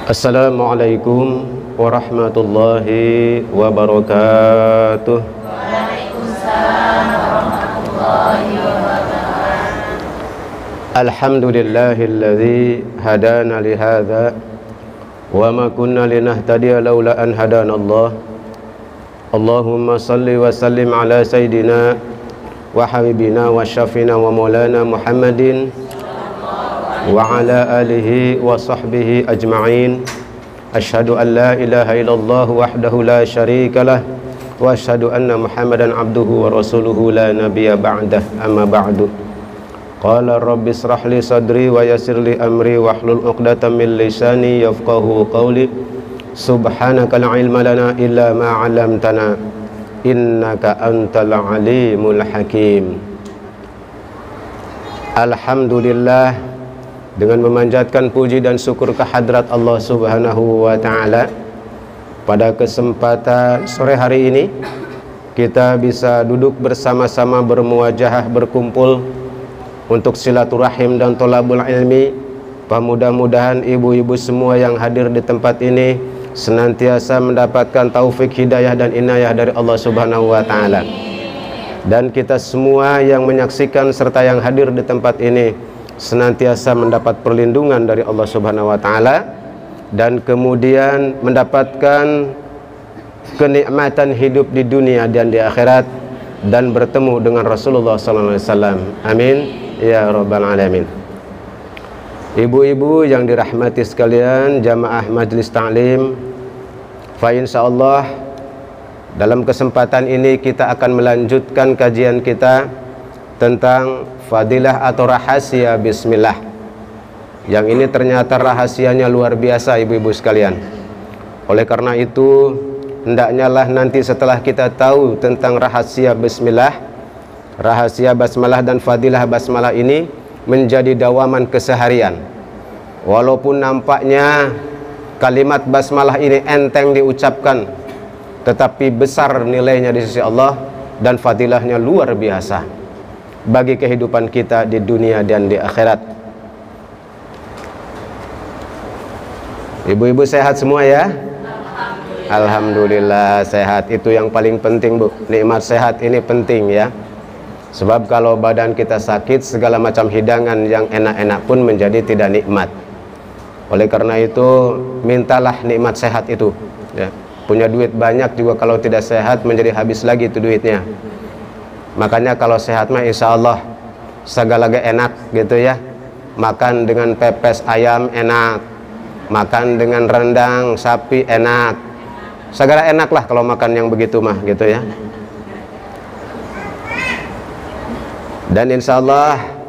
Assalamualaikum warahmatullahi wabarakatuh. Waalaikumsalam warahmatullahi wabarakatuh. Alhamdulillahilladzi hadana lihadza wa ma kunna linahtadiya laula an hadana Allah. Allahumma salli wa sallim ala sayidina wa habibina wa syafina wa maulana Muhammadin wa ala alihi wa sahbihi ajma'in. Asyhadu an la ilaha illallah wahdahu la syarikalah wa asyhadu anna Muhammadan abduhu wa rasuluhu la nabiyya ba'dah, amma ba'du. Qala rabbi israh li sadri wa yassir li amri wahlul 'uqdatam min lisani yafqahu qawli. Subhanaka la ilma lana illa ma 'allamtana innaka antal alimul hakim. Alhamdulillah, dengan memanjatkan puji dan syukur kehadrat Allah Subhanahu wa Ta'ala, pada kesempatan sore hari ini kita bisa duduk bersama-sama, bermuwajahah, berkumpul untuk silaturahim dan tholabul ilmi. Mudah-mudahan ibu-ibu semua yang hadir di tempat ini senantiasa mendapatkan taufik, hidayah dan inayah dari Allah Subhanahu wa Ta'ala. Dan kita semua yang menyaksikan serta yang hadir di tempat ini senantiasa mendapat perlindungan dari Allah Subhanahu wa Ta'ala, dan kemudian mendapatkan kenikmatan hidup di dunia dan di akhirat, dan bertemu dengan Rasulullah SAW. Amin ya rabbal alamin. Ibu-ibu yang dirahmati sekalian, jamaah Majelis Ta'lim, fa insyaallah dalam kesempatan ini kita akan melanjutkan kajian kita tentang fadilah atau rahasia bismillah. Yang ini ternyata rahasianya luar biasa, ibu-ibu sekalian. Oleh karena itu, hendaknya lah nanti setelah kita tahu tentang rahasia bismillah, rahasia basmalah dan fadilah basmalah ini menjadi dawaman keseharian. Walaupun nampaknya kalimat basmalah ini enteng diucapkan, tetapi besar nilainya di sisi Allah dan fadilahnya luar biasa bagi kehidupan kita di dunia dan di akhirat. Ibu-ibu sehat semua ya? Alhamdulillah sehat, itu yang paling penting, Bu. Nikmat sehat ini penting ya. Sebab kalau badan kita sakit, segala macam hidangan yang enak-enak pun menjadi tidak nikmat. Oleh karena itu, mintalah nikmat sehat itu ya. Punya duit banyak juga kalau tidak sehat menjadi habis lagi itu duitnya. Makanya kalau sehat mah insya Allah segala enak gitu ya. Makan dengan pepes ayam enak, makan dengan rendang sapi enak, segala enak lah kalau makan yang begitu mah gitu ya. Dan insya Allah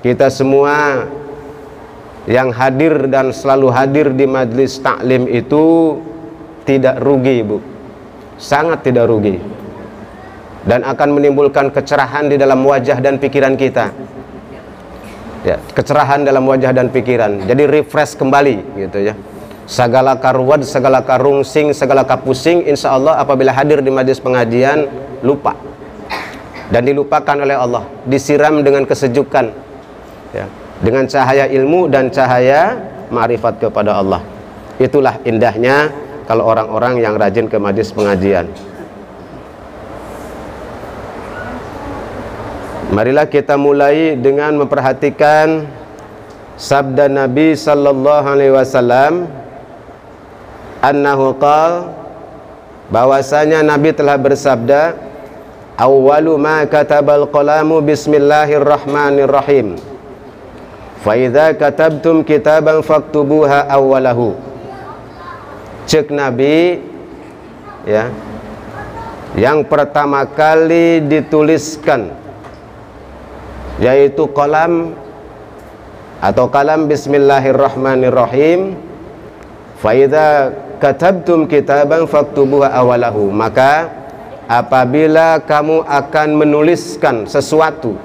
kita semua yang hadir dan selalu hadir di Majelis Ta'lim itu tidak rugi, Bu. Sangat tidak rugi. Dan akan menimbulkan kecerahan di dalam wajah dan pikiran kita ya, kecerahan dalam wajah dan pikiran, jadi refresh kembali gitu ya. Segala karuwad, segala karungsing, segala kapusing insya Allah apabila hadir di majelis pengajian lupa dan dilupakan oleh Allah, disiram dengan kesejukan ya, dengan cahaya ilmu dan cahaya ma'rifat kepada Allah. Itulah indahnya kalau orang-orang yang rajin ke majelis pengajian. Marilah kita mulai dengan memperhatikan sabda Nabi sallallahu alaihi wasallam, annahu qala, bahwasanya Nabi telah bersabda, awwalu ma katabal qalamu bismillahirrahmanirrahim, fa idza katabtum kitaban faktubuha awwalahu. Cek Nabi ya, yang pertama kali dituliskan yaitu qalam atau kalam bismillahirrahmanirrahim, fa idza katabtum kitaban faktubuha awalahu, maka apabila kamu akan menuliskan sesuatu,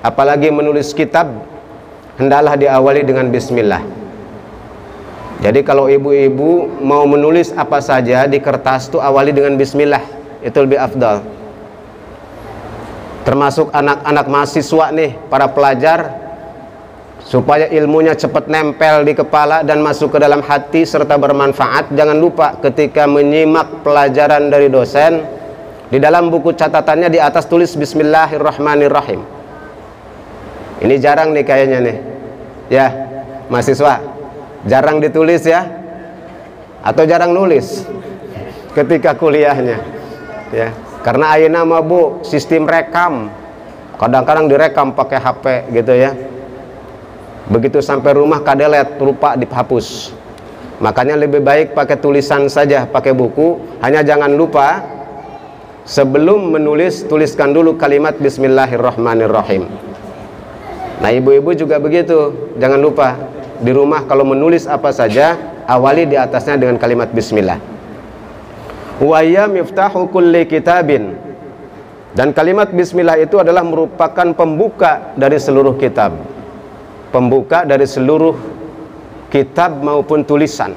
apalagi menulis kitab, hendaklah diawali dengan bismillah. Jadi kalau ibu-ibu mau menulis apa saja di kertas itu awali dengan bismillah, itu lebih afdal. Termasuk anak-anak mahasiswa nih, para pelajar, supaya ilmunya cepat nempel di kepala dan masuk ke dalam hati serta bermanfaat. Jangan lupa ketika menyimak pelajaran dari dosen, di dalam buku catatannya di atas tulis Bismillahirrahmanirrahim. Ini jarang nih kayaknya nih, ya mahasiswa, jarang ditulis ya, atau jarang nulis ketika kuliahnya, ya. Karena ayeuna mah Bu, sistem rekam, kadang-kadang direkam pakai HP gitu ya. Begitu sampai rumah kadelet, lupa dihapus. Makanya lebih baik pakai tulisan saja, pakai buku. Hanya jangan lupa sebelum menulis, tuliskan dulu kalimat Bismillahirrahmanirrahim. Nah, ibu-ibu juga begitu. Jangan lupa di rumah kalau menulis apa saja, awali di atasnya dengan kalimat Bismillah. Wa ya miftahu kulli kitabin. Dan kalimat Bismillah itu adalah merupakan pembuka dari seluruh kitab. Pembuka dari seluruh kitab maupun tulisan.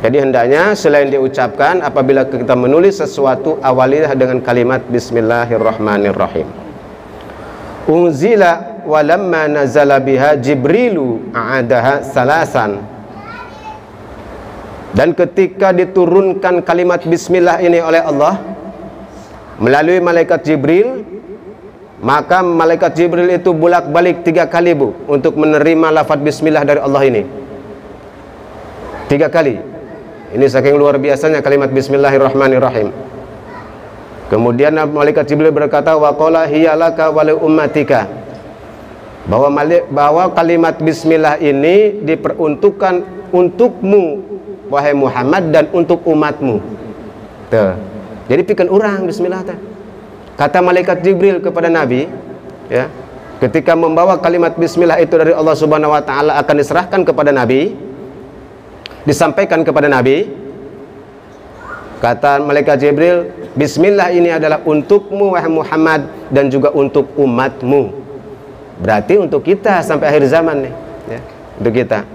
Jadi hendaknya selain diucapkan, apabila kita menulis sesuatu, awalilah dengan kalimat Bismillahirrahmanirrahim. Unzila walamma nazala biha Jibrilu a'adaha salasan. Dan ketika diturunkan kalimat Bismillah ini oleh Allah melalui malaikat Jibril, maka malaikat Jibril itu bolak-balik 3 kali Bu untuk menerima lafaz Bismillah dari Allah ini. 3 kali. Ini saking luar biasanya kalimat Bismillahirrahmanirrahim. Kemudian malaikat Jibril berkata, wa qala hiya laka wa li ummatika. Bahwa kalimat Bismillah ini diperuntukkan untukmu wahai Muhammad dan untuk umatmu. Tuh. Jadi pikir orang Bismillah teh. Kata malaikat Jibril kepada Nabi, ya, ketika membawa kalimat Bismillah itu dari Allah Subhanahu wa taala akan diserahkan kepada Nabi, disampaikan kepada Nabi. Kata malaikat Jibril, Bismillah ini adalah untukmu wahai Muhammad dan juga untuk umatmu. Berarti untuk kita sampai akhir zaman nih, ya, untuk kita.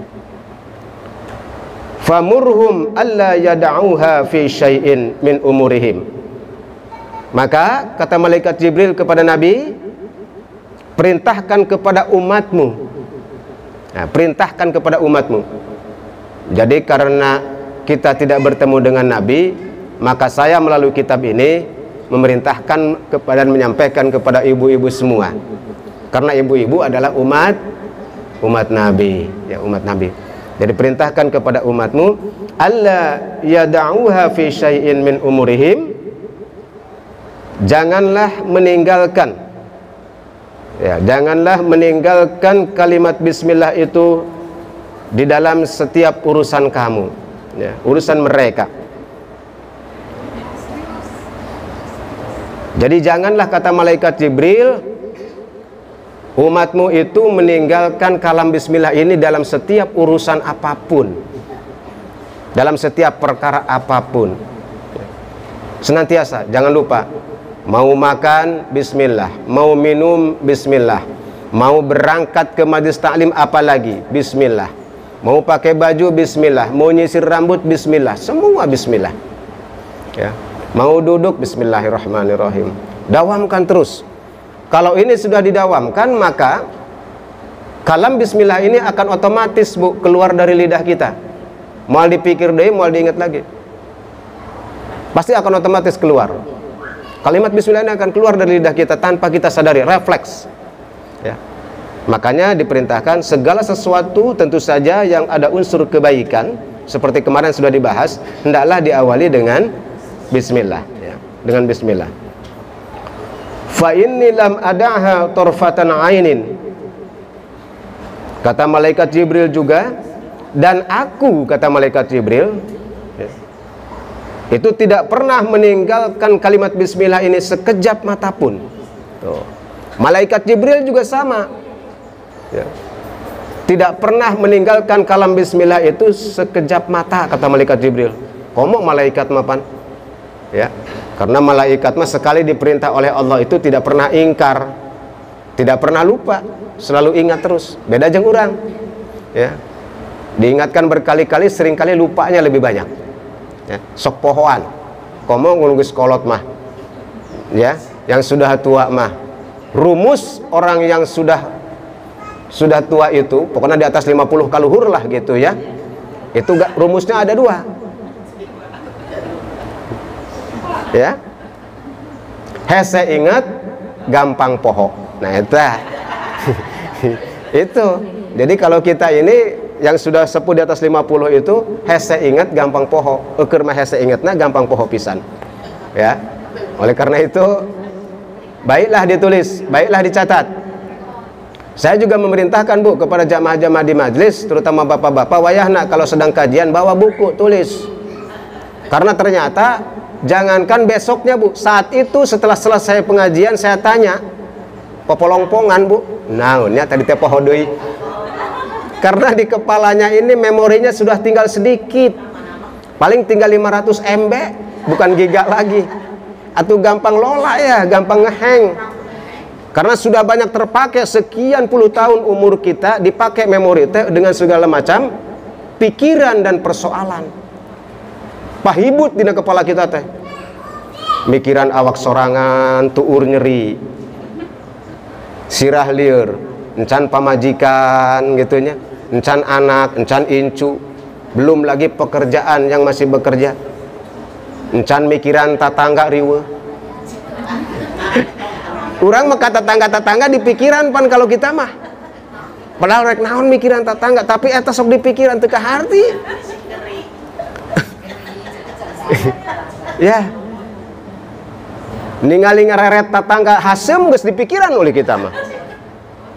Famurhum alla yad'uha fi syai'in min umurihim. Maka kata malaikat Jibril kepada Nabi, perintahkan kepada umatmu. Nah, perintahkan kepada umatmu. Jadi karena kita tidak bertemu dengan Nabi, maka saya melalui kitab ini memerintahkan kepada dan menyampaikan kepada ibu-ibu semua. Karena ibu-ibu adalah umat Nabi, ya, umat Nabi. Jadi perintahkan kepada umatmu, alla yad'uha fi syai'in min umurihim. Janganlah meninggalkan, ya, janganlah meninggalkan kalimat Bismillah itu di dalam setiap urusan kamu, ya, urusan mereka. Jadi janganlah, kata malaikat Jibril, umatmu itu meninggalkan kalam Bismillah ini dalam setiap urusan apapun, dalam setiap perkara apapun. Senantiasa, jangan lupa. Mau makan Bismillah, mau minum Bismillah, mau berangkat ke majlis taklim apalagi Bismillah, mau pakai baju Bismillah, mau nyisir rambut Bismillah, semua Bismillah, ya. Mau duduk Bismillahirrahmanirrahim. Dawamkan terus. Kalau ini sudah didawamkan, maka kalam Bismillah ini akan otomatis Bu keluar dari lidah kita. Mau dipikir deh, mau diingat lagi, pasti akan otomatis keluar. Kalimat Bismillah ini akan keluar dari lidah kita tanpa kita sadari, refleks, ya. Makanya diperintahkan segala sesuatu tentu saja yang ada unsur kebaikan, seperti kemarin sudah dibahas, hendaklah diawali dengan Bismillah, ya, dengan Bismillah. Fa inni lam ada'ha tarfatan ainin. Kata malaikat Jibril juga, dan aku, kata malaikat Jibril, ya, itu tidak pernah meninggalkan kalimat Bismillah ini sekejap mata pun. Tuh. Malaikat Jibril juga sama, ya, tidak pernah meninggalkan kalam Bismillah itu sekejap mata, kata malaikat Jibril. Komo malaikat mapan, ya, karena malaikat mah sekali diperintah oleh Allah itu tidak pernah ingkar, tidak pernah lupa, selalu ingat terus. Beda jeung urang, ya, diingatkan berkali-kali, seringkali lupanya lebih banyak. Ya, sok pohoan, komo ngulungis kolot mah, ya, yang sudah tua mah. Rumus orang yang sudah sudah tua itu, pokoknya di atas 50 kaluhur lah gitu ya, itu rumusnya ada 2 ya. Hese inget gampang poho. Nah itu itu. Jadi kalau kita ini yang sudah sepuh di atas 50 itu hese inget gampang poho. Ukur mah hese ingetna gampang poho pisan ya. Oleh karena itu baiklah ditulis, baiklah dicatat. Saya juga memerintahkan Bu kepada jamaah-jamaah di majelis, terutama bapak-bapak, wayahna kalau sedang kajian bawa buku tulis. Karena ternyata jangankan besoknya Bu, saat itu setelah selesai pengajian saya tanya, popolongpongan Bu, naonnya tadi teh poho deui. Karena di kepalanya ini memorinya sudah tinggal sedikit, paling tinggal 500 MB, bukan giga lagi. Atau gampang lola ya, gampang ngeheng. Karena sudah banyak terpakai sekian puluh tahun umur kita dipakai memori teh dengan segala macam pikiran dan persoalan. Pahibut dina kepala kita teh. Mikiran awak sorangan, tuur nyeri, sirah lieur, encan pamajikan gitunya, encan anak, encan incu, belum lagi pekerjaan yang masih bekerja. Encan mikiran tatangga riweuh. Urang mah tetangga-tetangga di pikiran pan kalau kita mah. Padahal rek naon mikiran tetangga, tapi eta sok di pikiran teu ka harti. Ya. Ningali ngareret tetangga hasem geus di pikiran oleh kita mah.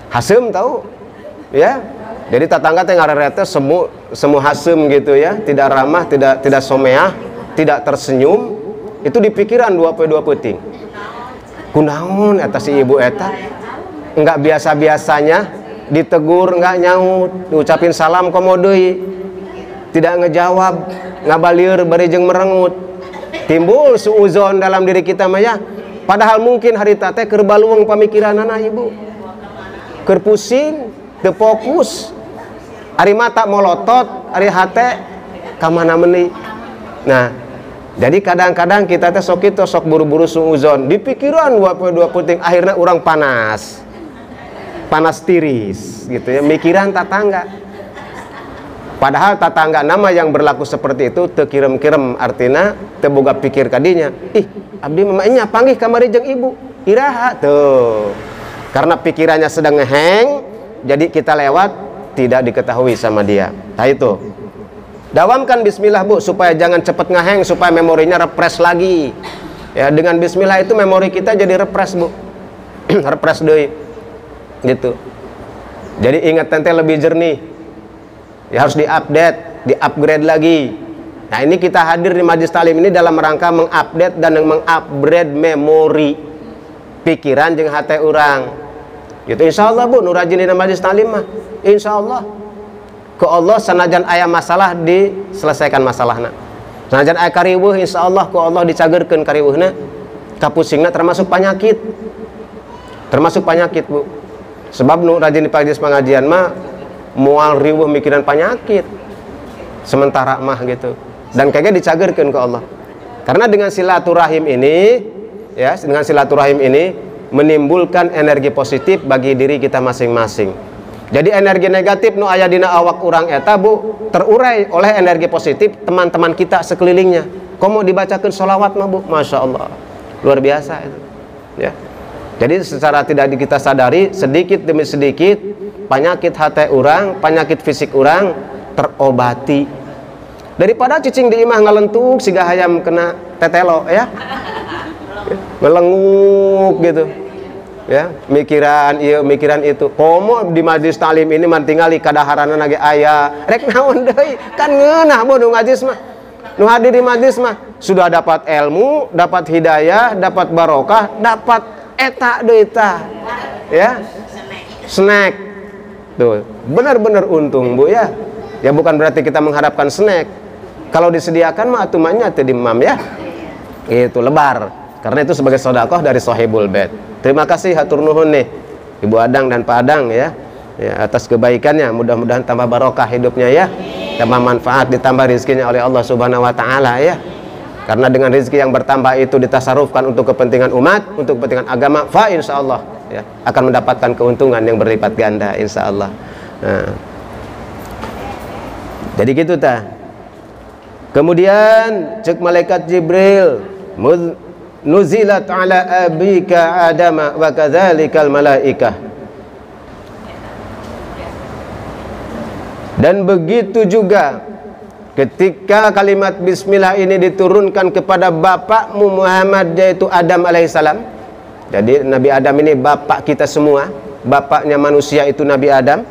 Hasem tahu? Ya. Jadi tetangga teh ngareret teh semu hasem gitu ya, tidak ramah, tidak someah, tidak tersenyum, itu di pikiran 2 peuting. Kunaon eta si ibu eta enggak biasa-biasanya ditegur enggak nyaut, diucapin salam komo deui tidak ngejawab, ngabalieur bari jeung merengut. Timbul suuzon dalam diri kita mah ya. Padahal mungkin harita teh keur baluung pamikiranana ibu. Keur pusing, teu fokus. Ari mata molotot, ari hate ka mana meuni. Nah, jadi kadang-kadang kita teh sok kitu sok buru-buru suuzon di pikiran 2 penting, akhirnya orang panas tiris gitu ya, mikiran tetangga. Padahal tetangga nama yang berlaku seperti itu teu kirem-kirem, artina teu boga pikir kadinya. Ih, abdi mah nya panggih kamari jeung ibu. Iraha tuh. Karena pikirannya sedang ngeheng, jadi kita lewat tidak diketahui sama dia. Nah itu. Dawamkan bismillah Bu, supaya jangan cepat ngaheng, supaya memorinya refresh lagi. Ya, dengan bismillah itu memori kita jadi refresh Bu. Refresh deui. Gitu. Jadi ingatan teh lebih jernih. Ya harus diupdate, diupgrade lagi. Nah, ini kita hadir di Majelis Talim ini dalam rangka mengupdate dan mengupgrade memori pikiran jeung hate urang. Gitu insyaallah Bu, nu rajin di Majelis Talim mah. Insyaallah. Ke Allah sanajan aya masalah diselesaikan masalahna. Sanajan aya kariweuh insyaallah ku Allah dicagerkeun kariweuhna. Kapusingna termasuk penyakit. Termasuk penyakit Bu. Sebab nu rajin di majelis pengajian mah moal riweuh mikiran penyakit. Sementara mah gitu. Dan kayaknya dicagerkeun ke Allah. Karena dengan silaturahim ini ya, dengan silaturahim ini menimbulkan energi positif bagi diri kita masing-masing. Jadi energi negatif nu aya dina awak urang eta Bu terurai oleh energi positif teman-teman kita sekelilingnya. Komo dibacakeun sholawat mah Bu, masya Allah, luar biasa itu. Ya. Jadi secara tidak kita sadari sedikit demi sedikit penyakit hati urang, penyakit fisik urang terobati. Daripada cicing di imah ngalentuk siga hayam kena tetelo ya, melenguk gitu. Ya, mikiran ieu mikiran itu. Komo di majelis talim ini man tingali kadaharanna ge aya. Rek naon deui? Kan ngeunah Bu nu ngajis mah. Nu hadir di majelis mah sudah dapat ilmu, dapat hidayah, dapat barokah, dapat eta deui tah. Ya. Snack. Tuh, benar-benar untung Bu ya. Ya bukan berarti kita mengharapkan snack. Kalau disediakan mah atuh mah nya teu dimam ya. Itu lebar. Karena itu sebagai sedekah dari Sahibul Bait. Terima kasih hatur nuhun nih Ibu Adang dan Pak Adang ya atas kebaikannya. Mudah-mudahan tambah barokah hidupnya ya, tambah manfaat, ditambah rezekinya oleh Allah Subhanahu wa taala ya. Karena dengan rezeki yang bertambah itu ditasarufkan untuk kepentingan umat, untuk kepentingan agama, fa insyaallah ya, akan mendapatkan keuntungan yang berlipat ganda insya Allah. Nah, jadi gitu ta. Kemudian cek malaikat Jibril, nuzilat ala abika Adama wa kadzalikal malaikah. Dan begitu juga ketika kalimat bismillah ini diturunkan kepada bapakmu Muhammad, yaitu Adam alaihissalam. Jadi Nabi Adam ini bapak kita semua, bapaknya manusia itu Nabi Adam.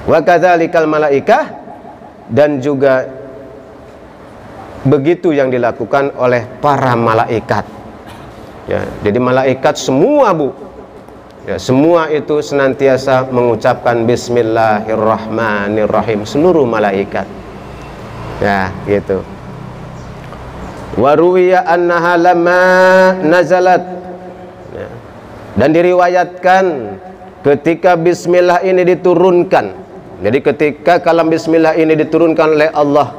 Wa kadzalikal malaikah, dan juga begitu yang dilakukan oleh para malaikat. Ya, jadi malaikat semua Bu, ya, semua itu senantiasa mengucapkan Bismillahirrahmanirrahim, seluruh malaikat. Ya, gitu. Wa ruwiya annaha lamma nazalat. Ya. Dan diriwayatkan ketika Bismillah ini diturunkan. Jadi ketika kalam Bismillah ini diturunkan oleh Allah,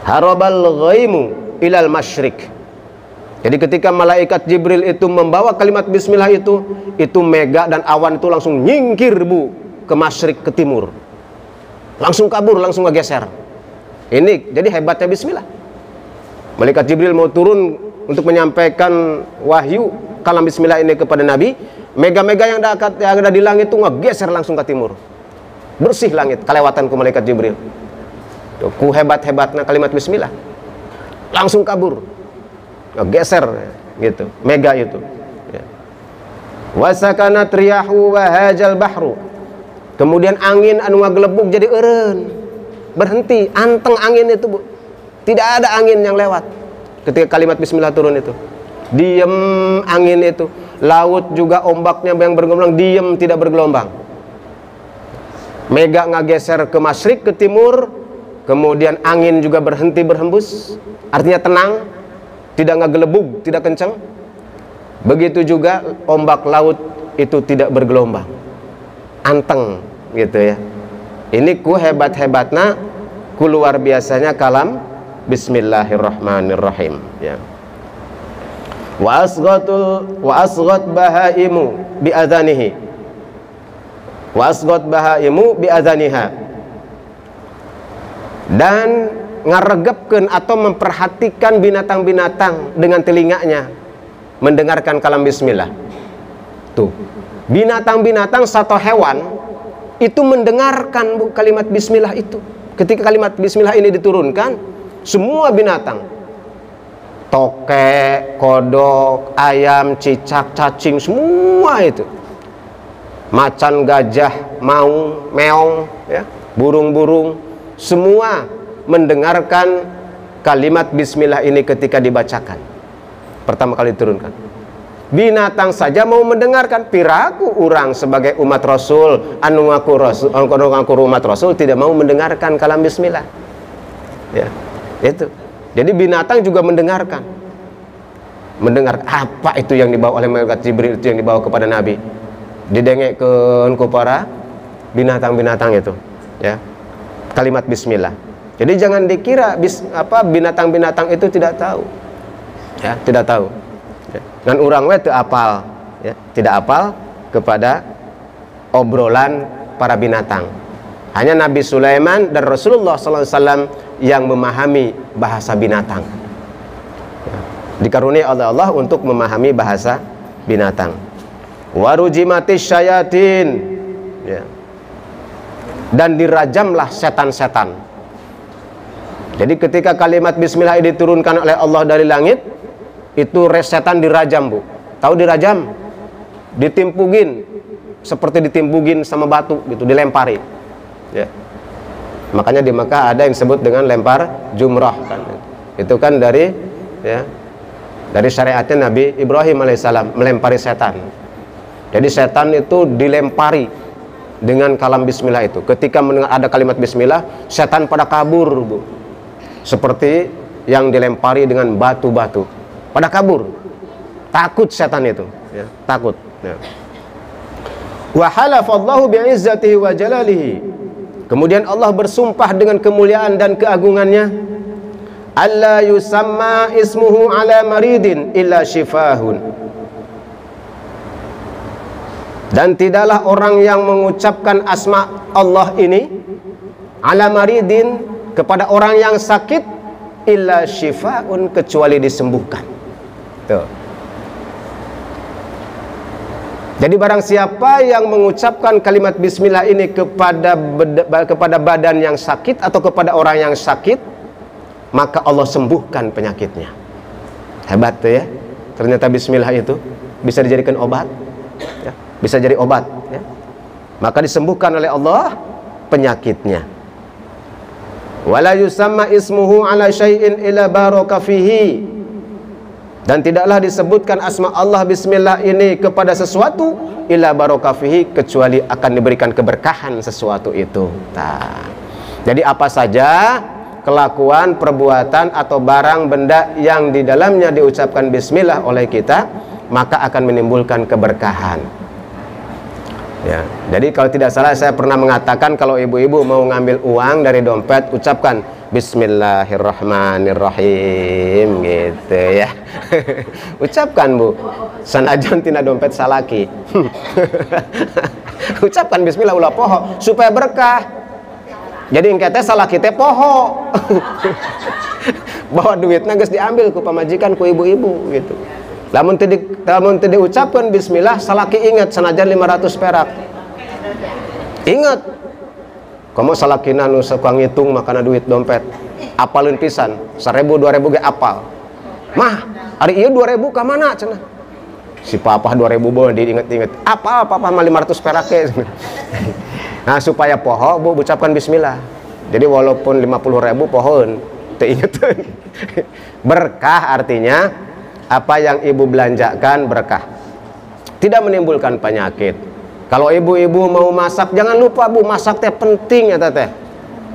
harabal ghaimu ilal masyrik. Jadi ketika malaikat Jibril itu membawa kalimat bismillah itu mega dan awan itu langsung nyingkir Bu ke masyrik, ke timur. Langsung kabur, langsung ngegeser. Ini jadi hebatnya bismillah. Malaikat Jibril mau turun untuk menyampaikan wahyu kalam bismillah ini kepada Nabi, mega-mega yang ada di langit itu ngegeser langsung ke timur. Bersih langit, kelewatan ke malaikat Jibril. Ku hebat-hebatnya kalimat bismillah, langsung kabur, geser gitu, mega itu. Wasakanat riyahu wa hajal bahru. Kemudian angin anu ngagelebuk jadi eureun, berhenti, anteng angin itu Bu. Tidak ada angin yang lewat ketika kalimat bismillah turun itu. Diem angin itu. Laut juga ombaknya yang bergelombang diem, tidak bergelombang. Mega ngageser ke masyrik, ke timur. Kemudian angin juga berhenti berhembus, artinya tenang, tidak ngagelebug, tidak kencang. Begitu juga ombak laut itu tidak bergelombang, anteng gitu ya. Ini ku hebat-hebatna, ku luar biasanya kalam Bismillahirrahmanirrahim ya. Wa asghat bahaimu bi adzanihi. Wa asghat bahaimu bi adzaniha. Dan ngaregepkeun atau memperhatikan binatang-binatang dengan telinganya mendengarkan kalam bismillah. Tuh, binatang-binatang atau hewan itu mendengarkan Bu kalimat bismillah itu. Ketika kalimat bismillah ini diturunkan, semua binatang, tokek, kodok, ayam, cicak, cacing, semua itu, macan, gajah, maung, meong, ya, burung-burung, semua mendengarkan kalimat bismillah ini ketika dibacakan pertama kali diturunkan. Binatang saja mau mendengarkan, piraku orang sebagai umat Rasul anu ngaku umat Rasul tidak mau mendengarkan kalam bismillah ya, itu. Jadi binatang juga mendengar apa itu yang dibawa oleh malaikat Jibril, itu yang dibawa kepada Nabi, didengekkeun ku para binatang-binatang itu ya, kalimat bismillah. Jadi jangan dikira binatang-binatang itu tidak tahu ya, tidak tahu ya. Dan urang we teu apal ya, tidak apal kepada obrolan para binatang. Hanya Nabi Sulaiman dan Rasulullah SAW yang memahami bahasa binatang ya. Dikaruniai oleh Allah untuk memahami bahasa binatang. Warujimatis syayatin ya. Dan dirajamlah setan-setan. Jadi ketika kalimat bismillah diturunkan oleh Allah dari langit, itu setan dirajam Bu. Tahu dirajam? Ditimpugin, seperti ditimpugin sama batu gitu, dilempari ya. Makanya di Mekah ada yang disebut dengan lempar jumrah kan. Itu kan dari ya, dari syariatnya Nabi Ibrahim alaihissalam, melempari setan. Jadi setan itu dilempari dengan kalam bismillah itu. Ketika mendengar ada kalimat bismillah, setan pada kabur Bu. Seperti yang dilempari dengan batu-batu, pada kabur. Takut setan itu ya, takut ya. Wa halafallahu bi'izzatihi wa jalalihi. Kemudian Allah bersumpah dengan kemuliaan dan keagungannya, alla yusamma ismuhu ala maridin illa shifahun. Dan tidaklah orang yang mengucapkan asma Allah ini ala maridin, kepada orang yang sakit, illa syifaun, kecuali disembuhkan. Tuh. Jadi barang siapa yang mengucapkan kalimat bismillah ini kepada badan yang sakit atau kepada orang yang sakit, maka Allah sembuhkan penyakitnya. Hebat tuh ya. Ternyata bismillah itu bisa dijadikan obat ya. Bisa jadi obat ya. Maka disembuhkan oleh Allah penyakitnya. Wala yusamma ismuhu ala syai'in illa baraka fihi, dan tidaklah disebutkan asma Allah bismillah ini kepada sesuatu illa baraka fihi, kecuali akan diberikan keberkahan sesuatu itu. Nah, jadi apa saja kelakuan, perbuatan atau barang benda yang di dalamnya diucapkan bismillah oleh kita, maka akan menimbulkan keberkahan. Ya, jadi kalau tidak salah saya pernah mengatakan kalau ibu-ibu mau ngambil uang dari dompet, ucapkan Bismillahirrahmanirrahim gitu ya. Ucapkan Bu, sanajan tina dompet salaki. Ucapkan bismillah ulah poho supaya berkah. Jadi engkete salaki teh poho. Bawa duitnya geus diambil ku pamajikan ku ibu-ibu gitu. Lamun teu ucapkan bismillah, salaki ingat sanajan 500 perak. Ingat. Kamu salakina nu suka ngitung makana duit dompet. Apalin pisan, 1000 2000 ge apal. Mah, hari ieu 2000 ka mana cenah? Si papa 2000 bae diinget-inget. Apal papa mah 500 perak ge. Nah, supaya poho Bu ucapkan bismillah. Jadi walaupun 50.000 pohon teu ingeteun. Berkah artinya apa yang ibu belanjakan berkah, tidak menimbulkan penyakit. Kalau ibu-ibu mau masak, jangan lupa Bu, masak teh penting ya teteh,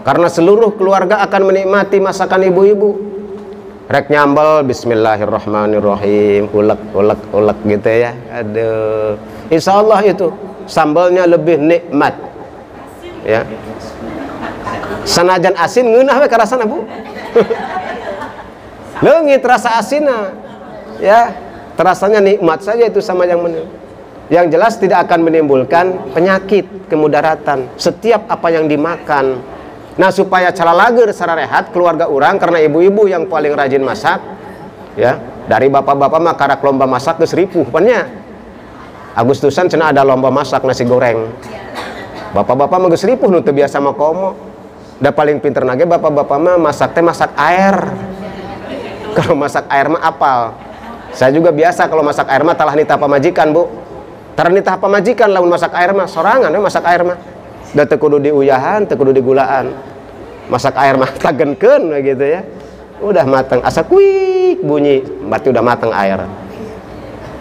karena seluruh keluarga akan menikmati masakan ibu-ibu. Rek nyambel bismillahirrahmanirrahim, ulek gitu ya. Aduh, insya Allah itu sambalnya lebih nikmat ya. Sanajan asin ngeunah we karasana Bu. Leungit rasa asinna ya, terasanya nikmat saja itu sama yang yang jelas tidak akan menimbulkan penyakit, kemudaratan setiap apa yang dimakan. Nah, supaya cara lager secara rehat keluarga orang, karena ibu-ibu yang paling rajin masak ya, dari bapak-bapak mah karak lomba masak geus ripuh pannya. Agustusan cenah ada lomba masak nasi goreng. Bapak-bapak mah geus ripuh nu teu biasa makomo. Da paling pinter nage bapak-bapak mah masak teh masak air. Kalau masak air mah apal. Saya juga biasa kalau masak air mah talah nitah pamajikan Bu. Tara nitah pamajikan lamun masak air mah sorangan we masak air mah. Da teu kudu diuyahan, teu kudu digulaan. Masak air mah tagenkeun gitu ya. Udah mateng asa kuik bunyi, berarti udah mateng air.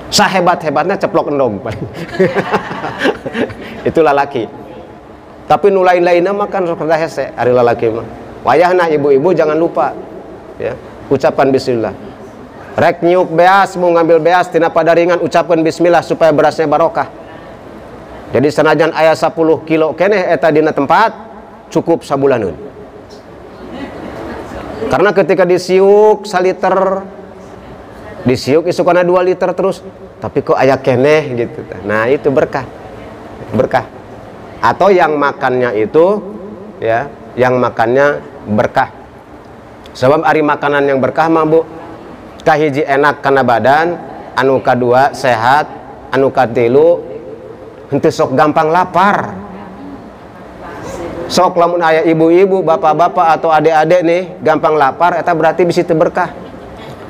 Sahebat-hebatnya ceplok endog paling. Itu lalaki. Tapi nu lain-lainna makan sok rada hese ari lalaki mah. Wayahna ibu-ibu jangan lupa ya, ucapan bismillah. Rek nyuk beas, mau ngambil beas tina padaringan, ucapkan bismillah supaya berasnya barokah. Jadi sanajan aya 10 kilo keneh eta dina tempat cukup sabulaneun. Karena ketika disiuk saliter, disiuk isukana 2 liter terus, tapi kok aya keneh gitu. Nah, itu berkah. Berkah. Atau yang makannya itu ya, yang makannya berkah. Sebab ari makanan yang berkah mah Bu, kahiji enak kana badan, anu kadua sehat, anu katilu henteu sok gampang lapar. Sok lamun aya ibu-ibu, bapak-bapak atau adik-adik nih gampang lapar, eta berarti bisi teu berkah.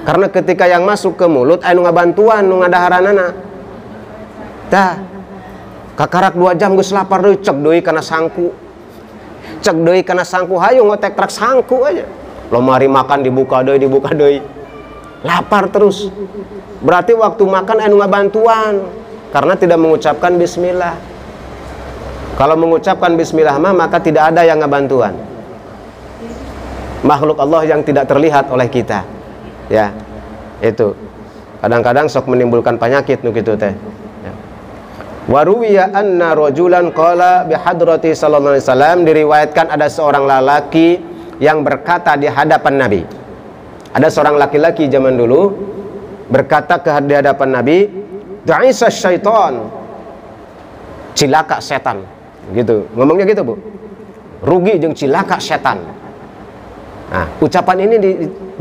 Karena ketika yang masuk ke mulut anu ngabantuan nu ngadaharanana. Tah, kakarak 2 jam geus lapar deui, cek deui kana sangku. Cek deui kana sangku, hayu ngotek trak sangku aja. Lomari makan dibuka deui. Lapar terus. Berarti waktu makan anu ngabantuan karena tidak mengucapkan bismillah. Kalau mengucapkan bismillah maka tidak ada yang ngabantuan. Makhluk Allah yang tidak terlihat oleh kita. Ya. Itu. Kadang-kadang sok menimbulkan penyakit nu kitu teh. Ya. Wa ruwiya anna rajulan qala bi hadrati sallallahu alaihi wasallam, diriwayatkan ada seorang lelaki yang berkata di hadapan Nabi. Ada seorang laki-laki zaman dulu berkata ke hadapan Nabi, "Da'isa syaitan." cilaka setan, gitu. Ngomongnya gitu, Bu. Rugi jeung cilaka setan. Nah, ucapan ini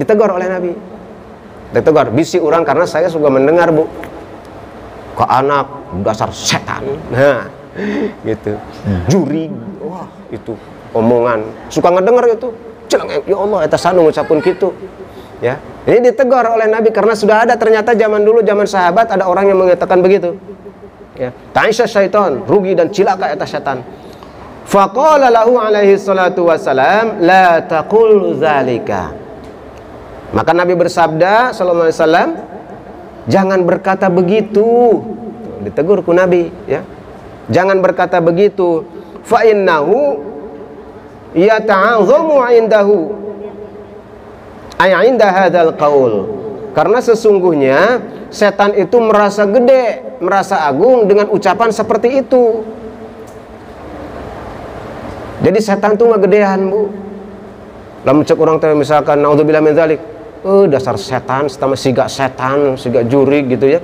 ditegur oleh Nabi. Ditegur, bisi orang karena saya suka mendengar, Bu. Ke anak dasar setan. Nah, gitu. Juri, wah, itu omongan. Suka ngedengar itu. Celang, ya Allah, eta sanu ngucapun gitu. Ya. Ini ditegur oleh Nabi karena sudah ada ternyata zaman dulu, zaman sahabat ada orang yang mengatakan begitu. Ya. Ta'isya syaitan, rugi dan cilaka eta setan. Faqala lahu alaihi salatu wassalam, la taqul dzalika. Maka Nabi bersabda sallallahu alaihi wasallam, jangan berkata begitu. Ditegur ku Nabi, ya. Jangan berkata begitu. Fa innahu yata'azzamu 'indahu ay 'inda hadzal qaul. Karena sesungguhnya setan itu merasa gede, merasa agung dengan ucapan seperti itu. Jadi setan tuh ngegedean, Bu. Lamun cek orang teh misalkan naudzubillah min dzalik, dasar setan, siga setan, siga jurig gitu ya.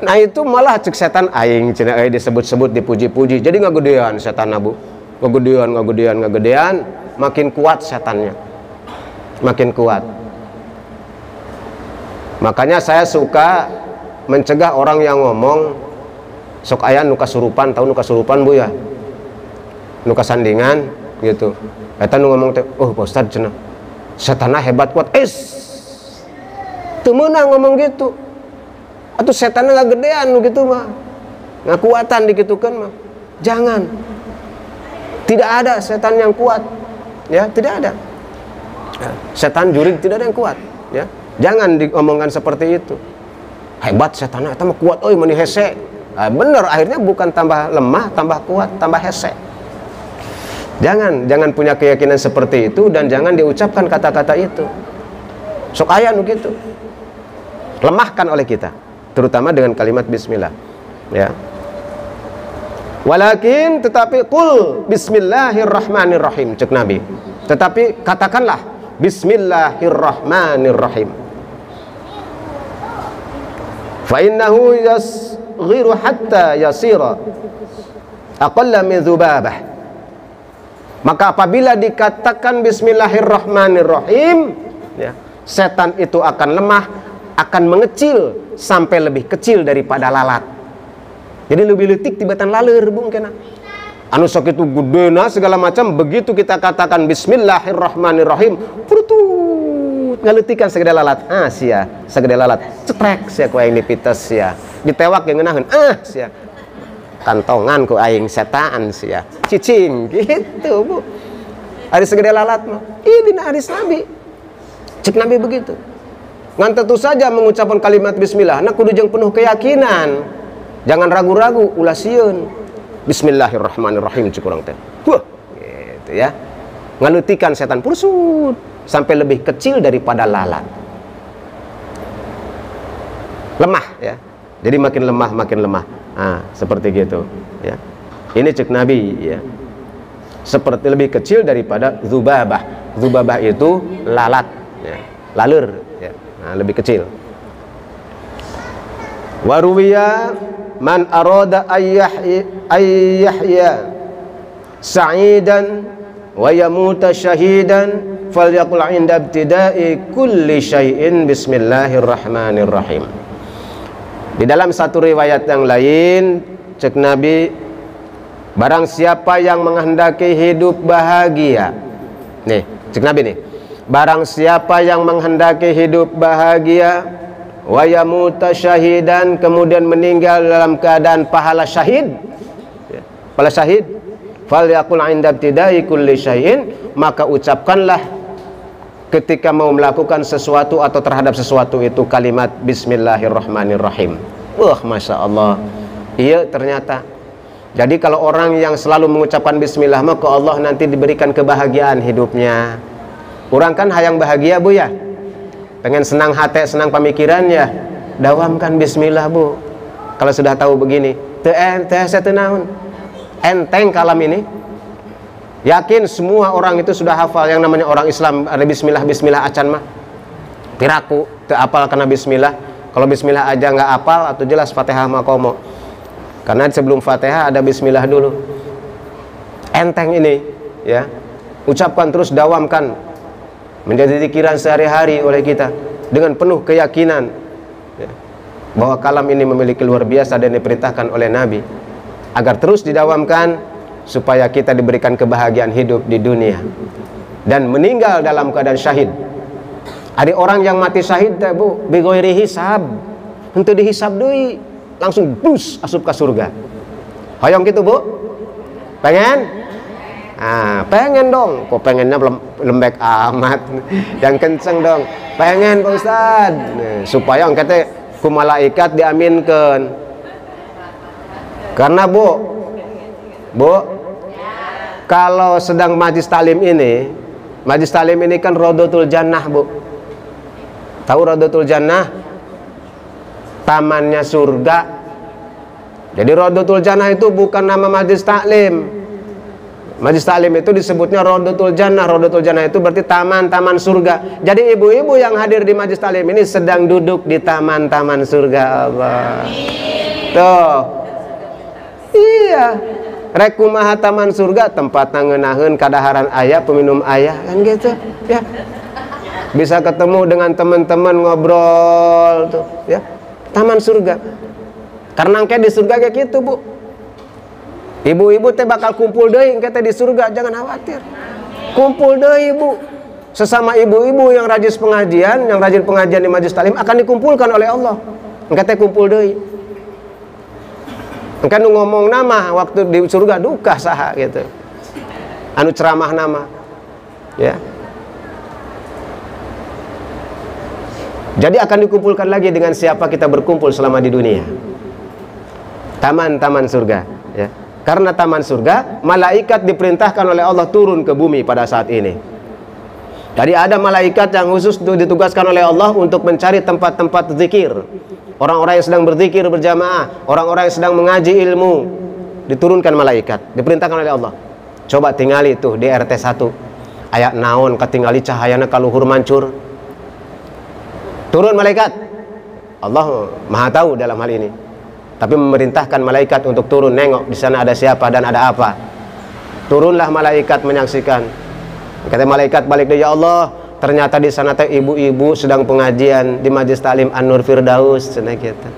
Nah itu malah cek setan aing cenah disebut-sebut, dipuji-puji. Jadi ngagedean setan, Bu. Ngagedean, makin kuat setannya. Makin kuat. Makanya saya suka mencegah orang yang ngomong sok aya nu kasurupan, tahu nu kasurupan, Bu ya? Nu kasandingan gitu. Eta nu ngomong teh, "Oh, Pak Ustaz cenah. Setanna hebat kuat." Teu meunang ngomong gitu. Atuh setanna ngagedean nu gitu mah. Ngakuatan dikitukeun mah. Jangan. Tidak ada setan yang kuat. Ya, tidak ada. Setan jurig tidak ada yang kuat, ya. Jangan diomongkan seperti itu. Hebat setanna eta mah kuat euy meuni hese. Nah, bener, akhirnya bukan tambah lemah, tambah kuat, tambah hese. Jangan punya keyakinan seperti itu dan jangan diucapkan kata-kata itu. Sok aya nu gitu. Lemahkan oleh kita, terutama dengan kalimat bismillah. Ya. Walakin tetapi qul bismillahirrahmanirrahim, cek Nabi. Tetapi katakanlah bismillahirrahmanirrahim. Fa innahu yasghiru hatta yasira aqalla min dzubabah. Maka apabila dikatakan bismillahirrahmanirrahim, ya, setan itu akan lemah, akan mengecil sampai lebih kecil daripada lalat. Jadi lebih leutik tibatan laleur, Bung, kena. Anu sok itu gudena segala macam, begitu kita katakan bismillahirrahmanirrahim, purutut ngaletikan segede lalat. Sia, segede lalat. Cetrek sia ku aing dipites sia. Ditewak ge ngeunaheun. Sia. Kantongan ku aing setaan sia. Cicing gitu, Bu. Hari segede lalat mah. Ini hadis Nabi. Cek Nabi begitu. Ngan tentu saja mengucapkan kalimat bismillah, nah kudu jeung penuh keyakinan. Jangan ragu-ragu, ulah sieun. Bismillahirrahmanirrahim cek urang teh. Wah, gitu ya. Ngalutikan setan pursut sampai lebih kecil daripada lalat. Lemah ya. Jadi makin lemah, makin lemah. Nah, seperti gitu ya. Ini cek Nabi ya. Seperti lebih kecil daripada dzubabah. Dzubabah itu lalat ya. Laleur ya. Nah, lebih kecil. Waruwiya man arada ayyahya sa'idan wa yamuta syahidan falyaqul 'inda ibtida'i kulli syai'in bismillahirrahmanirrahim. Di dalam satu riwayat yang lain cek Nabi, barang siapa yang menghendaki hidup bahagia, nih cek Nabi nih, barang siapa yang menghendaki hidup bahagia wa yamuta syahidan, kemudian meninggal dalam keadaan pahala syahid, pahala syahid, falyaqul 'inda ibtida'i kulli syai'in, maka ucapkanlah ketika mau melakukan sesuatu atau terhadap sesuatu itu kalimat bismillahirrahmanirrahim. Wah, Masya Allah. Iya ternyata. Jadi kalau orang yang selalu mengucapkan bismillah, maka Allah nanti diberikan kebahagiaan hidupnya. Orang kan hayang bahagia, Bu ya. Pengen senang hati, senang pemikiran ya. Dawamkan bismillah, Bu. Kalau sudah tahu begini, enteng kalam ini. Yakin semua orang itu sudah hafal yang namanya orang Islam ada bismillah acan mah. Piraku teu apal kana bismillah. Kalau bismillah aja nggak apal atau jelas Fatihah mah komo. Karena sebelum Fatihah ada bismillah dulu. Enteng ini, ya. Ucapkan terus, dawamkan. Menjadi pikiran sehari-hari oleh kita dengan penuh keyakinan, ya, bahwa kalam ini memiliki luar biasa dan diperintahkan oleh Nabi agar terus didawamkan supaya kita diberikan kebahagiaan hidup di dunia dan meninggal dalam keadaan syahid. Ada orang yang mati syahid bu, bighairi hisab, henteu dihisab deui, langsung bus asup ke surga. Hoyong gitu bu? Pengen? Pengen dong. Kok pengennya lembek amat? Yang kenceng dong. Pengen Pak Ustad. Supaya engke teh ku malaikat diaminkeun. Karena bu, kalau sedang majlis talim ini kan Rodotul Jannah bu. Tahu Rodotul Jannah? Tamannya surga. Jadi Rodotul Jannah itu bukan nama majlis taklim. Majlis taklim itu disebutnya Rodotul Jannah. Rodotul Jannah itu berarti taman-taman surga. Jadi ibu-ibu yang hadir di majlis taklim ini sedang duduk di taman-taman surga Allah. Tuh. Iya. Rek kumaha taman surga, tempat ngeunaheun kadaharan aya, peminum aya, kan gitu. Ya. Bisa ketemu dengan teman-teman ngobrol tuh, ya. Taman surga. Karena engke di surga kayak gitu, Bu. Ibu-ibu teh bakal kumpul deui engke teh di surga, jangan khawatir. Kumpul deui, Bu. Sesama ibu-ibu yang rajin pengajian di majelis taklim akan dikumpulkan oleh Allah. Engke teh kumpul deui. Engke nu ngomong nama waktu di surga duka saha gitu. Anu ceramah nama. Ya. Jadi akan dikumpulkan lagi dengan siapa kita berkumpul selama di dunia. Taman-taman surga, ya. Karena taman surga, malaikat diperintahkan oleh Allah turun ke bumi pada saat ini. Jadi ada malaikat yang khusus ditugaskan oleh Allah untuk mencari tempat-tempat zikir. Orang-orang yang sedang berzikir berjamaah, orang-orang yang sedang mengaji ilmu, diturunkan malaikat, diperintahkan oleh Allah. Coba tinggali tuh di RT 1. Aya naon katingali cahayana kaluhur mancur. Turun malaikat. Allah Maha tahu dalam hal ini. Tapi memerintahkan malaikat untuk turun nengok di sana ada siapa dan ada apa. Turunlah malaikat menyaksikan. Kata malaikat balik dia, ya Allah, ternyata di sana teh ibu-ibu sedang pengajian di majelis taklim An-Nur Firdaus, cenah gitu.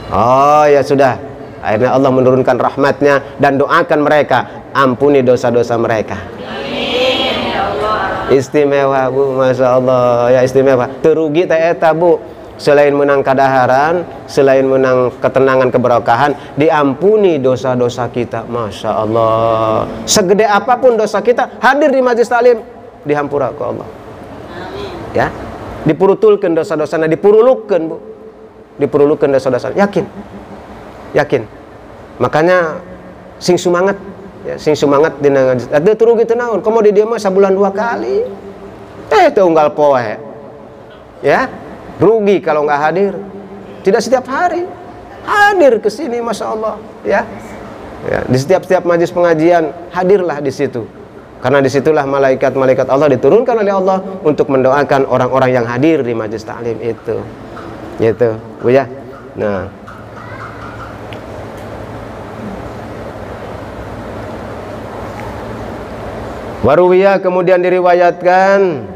Oh ya sudah. Akhirnya Allah menurunkan rahmatnya dan doakan mereka, ampuni dosa-dosa mereka. Amin ya Allah. Istimewa Bu, Masya Allah, ya istimewa. Terugi teh eta Bu. Selain menang kadaharan, selain menang ketenangan keberkahan, diampuni dosa-dosa kita. Masya Allah. Segede apapun dosa kita, hadir di majelis taklim, dihampura ke Allah. Amin. Ya, dipurutulkan dosa-dosana, dipurulukkan Bu, dipurulukkan dosa-dosa. Yakin, yakin. Makanya sing semangat, ya, sing semangat di ngaji. Ada terugi tenaun, komo di dia mah sabulan 2 kali. Unggal poe, ya. Rugi kalau nggak hadir. Tidak setiap hari hadir ke sini, Masya Allah, ya. Ya, di setiap majelis pengajian hadirlah di situ. Karena disitulah malaikat-malaikat Allah diturunkan oleh Allah untuk mendoakan orang-orang yang hadir di majelis taklim itu. Gitu, Bu ya. Nah. Waruwiyah kemudian diriwayatkan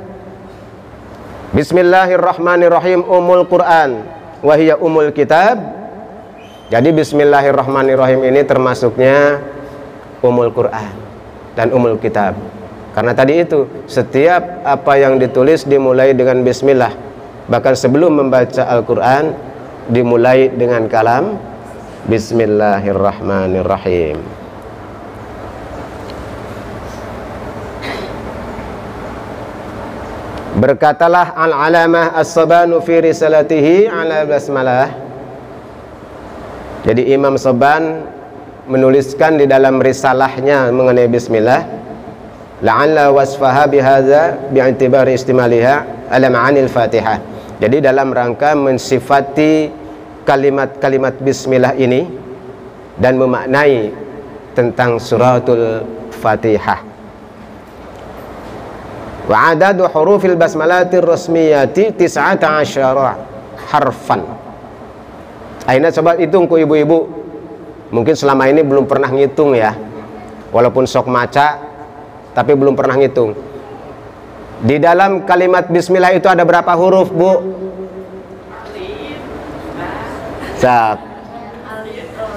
Bismillahirrahmanirrahim umul Quran wahiyya umul kitab. Jadi Bismillahirrahmanirrahim ini termasuknya umul Quran dan umul kitab. Karena tadi itu setiap apa yang ditulis dimulai dengan Bismillah. Bahkan sebelum membaca Al-Quran dimulai dengan kalam Bismillahirrahmanirrahim. Berkatalah Al-Alamah As-Sabanu fi risalatihi ala basmalah. Jadi Imam Saban menuliskan di dalam risalahnya mengenai bismillah, la'alla wasfaha bihadza bi'tibari istimaliha ala ma'anil Fatihah. Jadi dalam rangka mensifati kalimat-kalimat bismillah ini dan memaknai tentang suratul Fatihah. Wa adadu hurufil basmalatir rasmiyati 19 harfan. Aina coba hitung ku ibu-ibu. mungkin selama ini belum pernah ngitung ya, walaupun sok maca tapi belum pernah ngitung. Di dalam kalimat bismillah itu ada berapa huruf, Bu? Sok.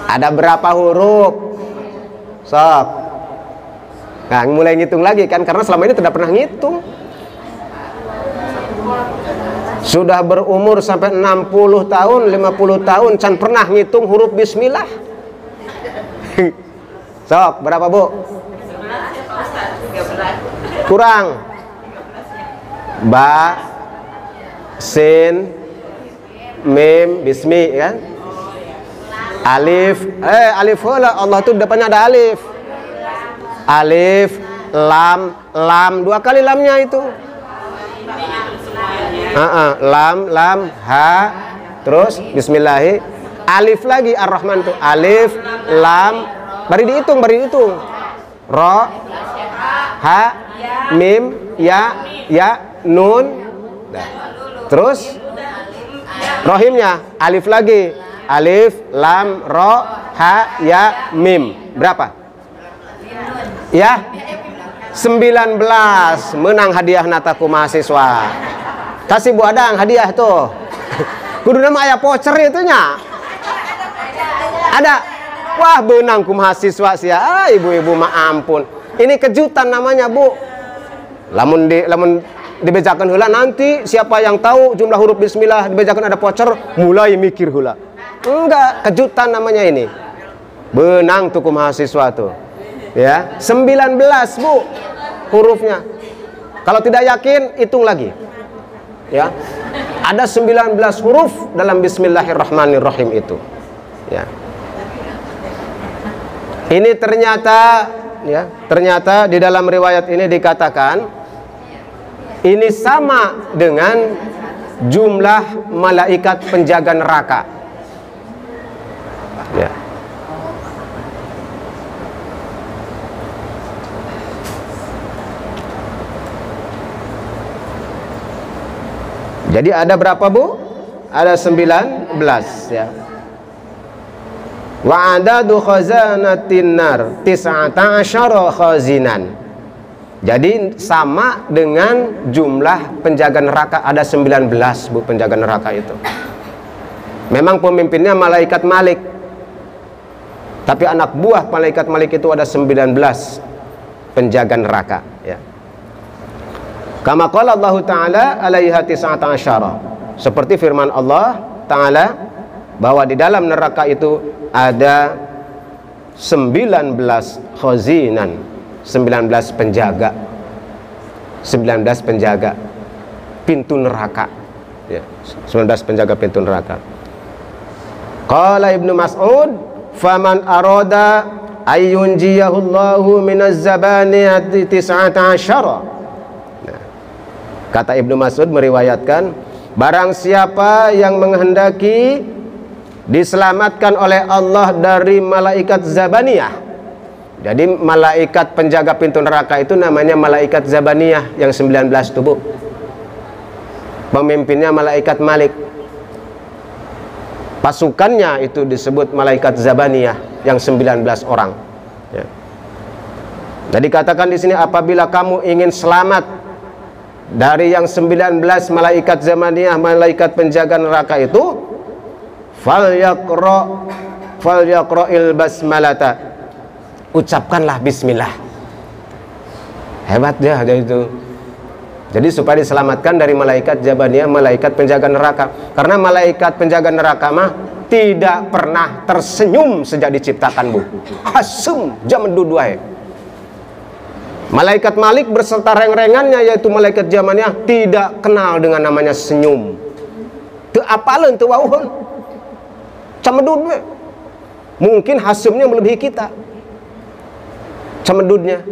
Ada berapa huruf? Sok. Nah, mulai ngitung lagi kan, karena selama ini tidak pernah ngitung. Sudah berumur sampai 60 tahun, 50 tahun can pernah ngitung huruf bismillah. Sok, berapa, Bu? Kurang. Ba, sin, mim, bismi kan? Alif, alif heula, Allah tuh depannya ada alif. Alif, lam, dua kali lamnya itu. Lam, ha, terus bismillahi, alif lagi, ar-Rahman tuh, alif, lam, bari dihitung. Ro, ha, mim, ya, nun, terus rohimnya, alif lagi, alif, lam, ro, ha, ya, mim, berapa? Ya, 19, menang hadiah nataku mahasiswa. Kasih Bu Adang hadiah tuh. Kudu nama aya voucher itunya. Ada. Wah, benang ku mahasiswa sia. Ibu-ibu mah ampun. Ini kejutan namanya, Bu. Lamun dibejakan heula nanti siapa yang tahu jumlah huruf bismillah dibejakan ada voucher, mulai mikir heula. Enggak, kejutan namanya ini. Benang tuh ku mahasiswa tuh. Ya, 19, Bu, hurufnya. Kalau tidak yakin, hitung lagi. Ya. Ada 19 huruf dalam bismillahirrahmanirrahim itu. Ya. Ini ternyata di dalam riwayat ini dikatakan ini sama dengan jumlah malaikat penjaga neraka. Ya. Jadi ada berapa, Bu? Ada 19 ya. Wa adadu khazanatin nar 19 khazinan. Jadi sama dengan jumlah penjaga neraka, ada 19, Bu, penjaga neraka itu. Memang pemimpinnya malaikat Malik. Tapi anak buah malaikat Malik itu ada 19 penjaga neraka ya. Kama qala Allah Ta'ala alaiha 19. Seperti firman Allah Ta'ala bahwa di dalam neraka itu ada 19 khazinan, 19 penjaga. 19 penjaga pintu neraka. Ya, 19 penjaga pintu neraka. Qala Ibnu Mas'ud, "Faman arada ayyunjiyahullahu minaz zabaniyati 19." Kata Ibnu Mas'ud meriwayatkan, barang siapa yang menghendaki diselamatkan oleh Allah dari malaikat Zabaniyah. Jadi malaikat penjaga pintu neraka itu namanya malaikat Zabaniyah yang 19 tubuh. Pemimpinnya malaikat Malik. Pasukannya itu disebut malaikat Zabaniyah yang 19 orang. Ya. Jadi katakan di sini, apabila kamu ingin selamat dari yang 19 malaikat Zabaniyah, malaikat penjaga neraka itu, falyaqra'il basmalata, ucapkanlah bismillah. Hebat dia itu. Jadi supaya diselamatkan dari malaikat Zabaniyah, malaikat penjaga neraka. Karena malaikat penjaga neraka mah tidak pernah tersenyum sejak diciptakan, Bu. Hasum jam dua. Malaikat Malik berserta reng-rengannya yaitu malaikat Zabaniyah tidak kenal dengan namanya senyum. Teu apaleun teu wauheun. Camedud we. Mungkin hasumnya melebihi kita. Camedudnya.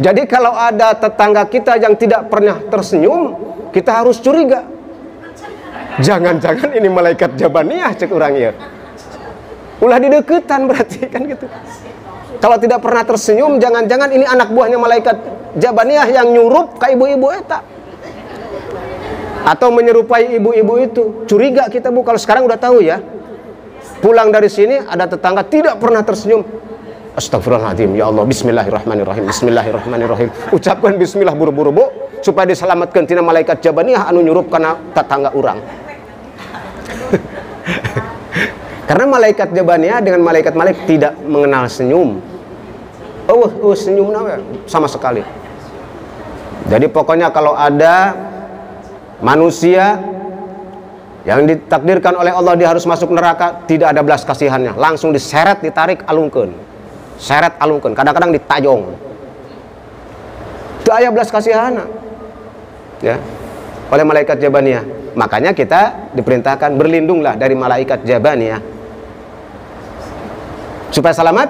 Jadi kalau ada tetangga kita yang tidak pernah tersenyum, kita harus curiga. Jangan-jangan ini malaikat Zabaniyah cek urang ieu. Ulah dideketan berarti kan gitu. Kalau tidak pernah tersenyum, jangan-jangan ini anak buahnya malaikat Zabaniyah yang nyurup ke ibu-ibu eta. Atau menyerupai ibu-ibu itu. Curiga kita, Bu, kalau sekarang udah tahu ya. Pulang dari sini ada tetangga tidak pernah tersenyum. Astagfirullahaladzim, ya Allah, bismillahirrahmanirrahim, bismillahirrahmanirrahim. Ucapkan bismillah buru-buru, Bu, supaya diselamatkan tina malaikat jabaniyah anu nyurup karena tetangga orang. Karena malaikat jabaniyah dengan malaikat tidak mengenal senyum. Senyum sama sekali. Jadi pokoknya kalau ada manusia yang ditakdirkan oleh Allah dia harus masuk neraka, tidak ada belas kasihannya, langsung diseret, ditarik, alungkeun. Seret alungkeun, kadang-kadang ditajong. Teu aya belas kasihan ya oleh malaikat jabaniyah. Makanya kita diperintahkan berlindunglah dari malaikat jabaniyah. Supaya selamat,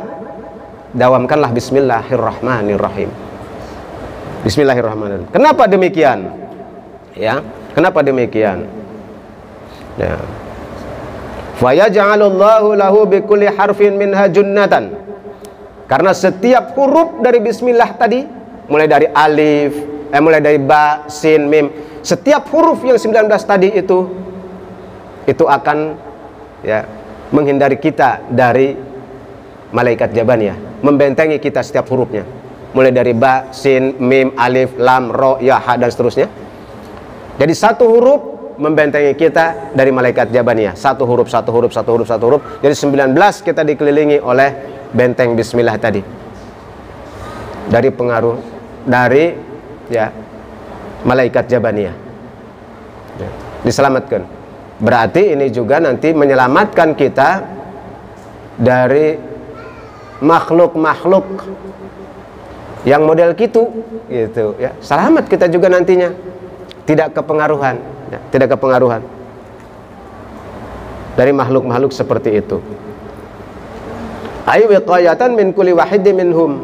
dawamkanlah bismillahirrahmanirrahim. Bismillahirrahmanirrahim. Kenapa demikian? Ya, kenapa demikian? Ya. Fa yaj'alullahu lahu bikulli harfin minha junnatan. Karena setiap huruf dari bismillah tadi, mulai dari alif, mulai dari ba, sin, mim, setiap huruf yang 19 tadi itu akan ya menghindari kita dari malaikat jabaniyah, membentengi kita setiap hurufnya. Mulai dari ba, sin, mim, alif, lam, ro, ya, ha, dan seterusnya. Jadi satu huruf membentengi kita dari malaikat jabaniyah. Satu huruf, satu huruf, satu huruf, satu huruf. Jadi 19 kita dikelilingi oleh benteng bismillah tadi. Dari pengaruh dari ya malaikat jabaniyah. Ya, diselamatkan. Berarti ini juga nanti menyelamatkan kita dari makhluk-makhluk yang model gitu ya. Selamat kita juga nantinya. Tidak kepengaruhan, ya, tidak kepengaruhan dari makhluk-makhluk seperti itu. Ay wiqayatan min kulli wahidin minhum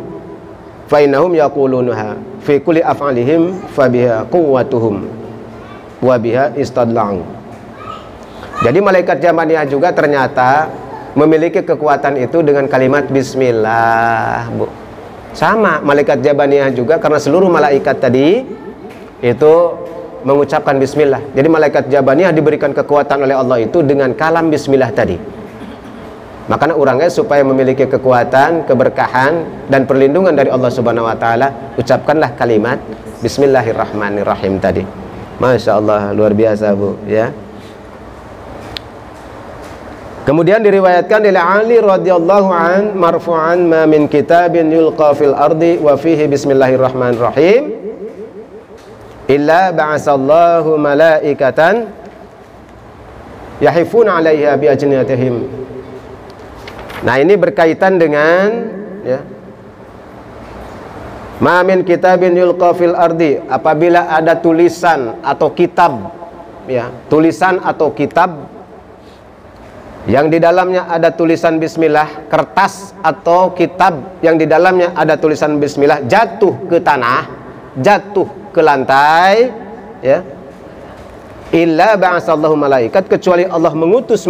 fa innahum yaqulunaha fi kulli af'alihim fa biha quwwatuhum wa biha istadla'u. Jadi malaikat jabaniyah juga ternyata memiliki kekuatan itu dengan kalimat bismillah, Bu. Sama malaikat jabaniyah juga, karena seluruh malaikat tadi itu mengucapkan bismillah. Jadi malaikat jabaniyah diberikan kekuatan oleh Allah itu dengan kalam bismillah tadi. Makanya orangnya supaya memiliki kekuatan, keberkahan dan perlindungan dari Allah Subhanahu wa taala, ucapkanlah kalimat bismillahirrahmanirrahim tadi. Masya Allah, luar biasa, Bu, ya. Kemudian diriwayatkan dari Ali radhiyallahu an marfu'an, ma min kitabin yulqa fil ardi wa fihi bismillahirrahmanirrahim illa ba'asallahu malaikatan yahifuna 'alaiha bi ajniyatihim. Nah, ini berkaitan dengan ya, ma min kitabin yulqa fil ardi, apabila ada tulisan atau kitab ya, tulisan atau kitab yang di dalamnya ada tulisan bismillah, kertas atau kitab yang di dalamnya ada tulisan bismillah jatuh ke tanah, jatuh ke lantai ya, illa ba'asallahu malaikat, kecuali Allah mengutus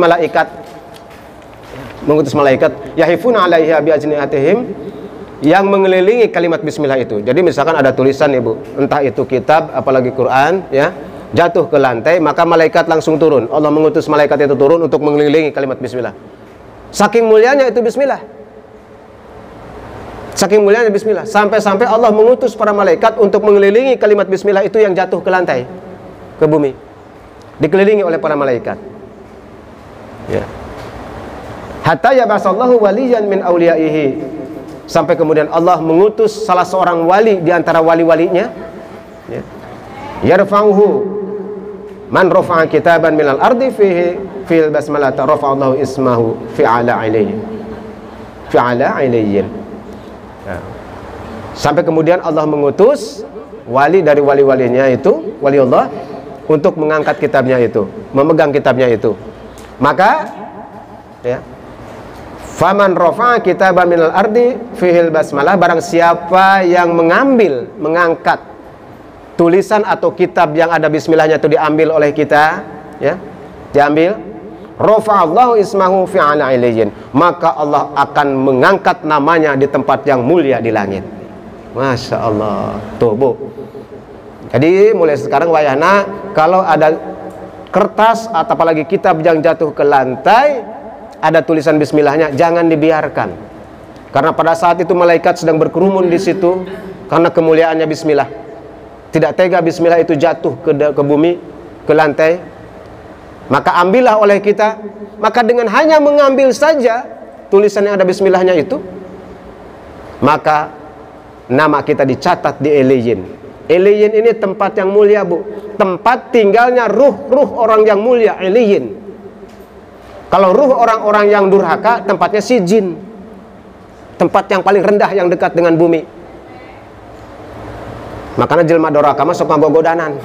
malaikat yahifuna 'alaiha bi ajnihatihim, yang mengelilingi kalimat bismillah itu. Jadi misalkan ada tulisan, Ibu, entah itu kitab apalagi Quran ya, jatuh ke lantai, maka malaikat langsung turun. Allah mengutus malaikat itu turun untuk mengelilingi kalimat bismillah. Saking mulianya itu bismillah. Saking mulianya bismillah, sampai-sampai Allah mengutus para malaikat untuk mengelilingi kalimat bismillah itu yang jatuh ke lantai, ke bumi. Dikelilingi oleh para malaikat. Ya. Hatta yab'asallahu waliyan min awliyaihi, sampai kemudian Allah mengutus salah seorang wali di antara wali-walinya ya. Yarfa'uhu man rafa'a kitaban minal ardi fihi fil basmalah rafa'allahu ismahu fi'ala ilayhi ya. Sampai kemudian Allah mengutus wali dari wali-walinya itu, wali Allah, untuk mengangkat kitabnya itu, memegang kitabnya itu. Maka ya, faman rafa'a kitaban minal ardi fihil basmalah, barang siapa yang mengambil, mengangkat tulisan atau kitab yang ada bismillahnya itu, diambil oleh kita ya, diambil, rafa'allahu ismahu fi 'ala ilayyin, maka Allah akan mengangkat namanya di tempat yang mulia di langit. Masya Allah, tuh, Bu. Jadi mulai sekarang wayahna kalau ada kertas atau apalagi kitab yang jatuh ke lantai, ada tulisan bismillahnya, jangan dibiarkan. Karena pada saat itu malaikat sedang berkerumun di situ karena kemuliaannya bismillah. Tidak tega bismillah itu jatuh ke bumi, ke lantai. Maka ambillah oleh kita. Maka dengan hanya mengambil saja tulisan yang ada bismillahnya itu, maka nama kita dicatat di Eliyin. Eliyin ini tempat yang mulia, Bu. Tempat tinggalnya ruh-ruh orang yang mulia, Eliyin. Kalau ruh orang-orang yang durhaka, tempatnya Sijin. Tempat yang paling rendah yang dekat dengan bumi. Makanya jelma doraka mah sok ngabogodanan.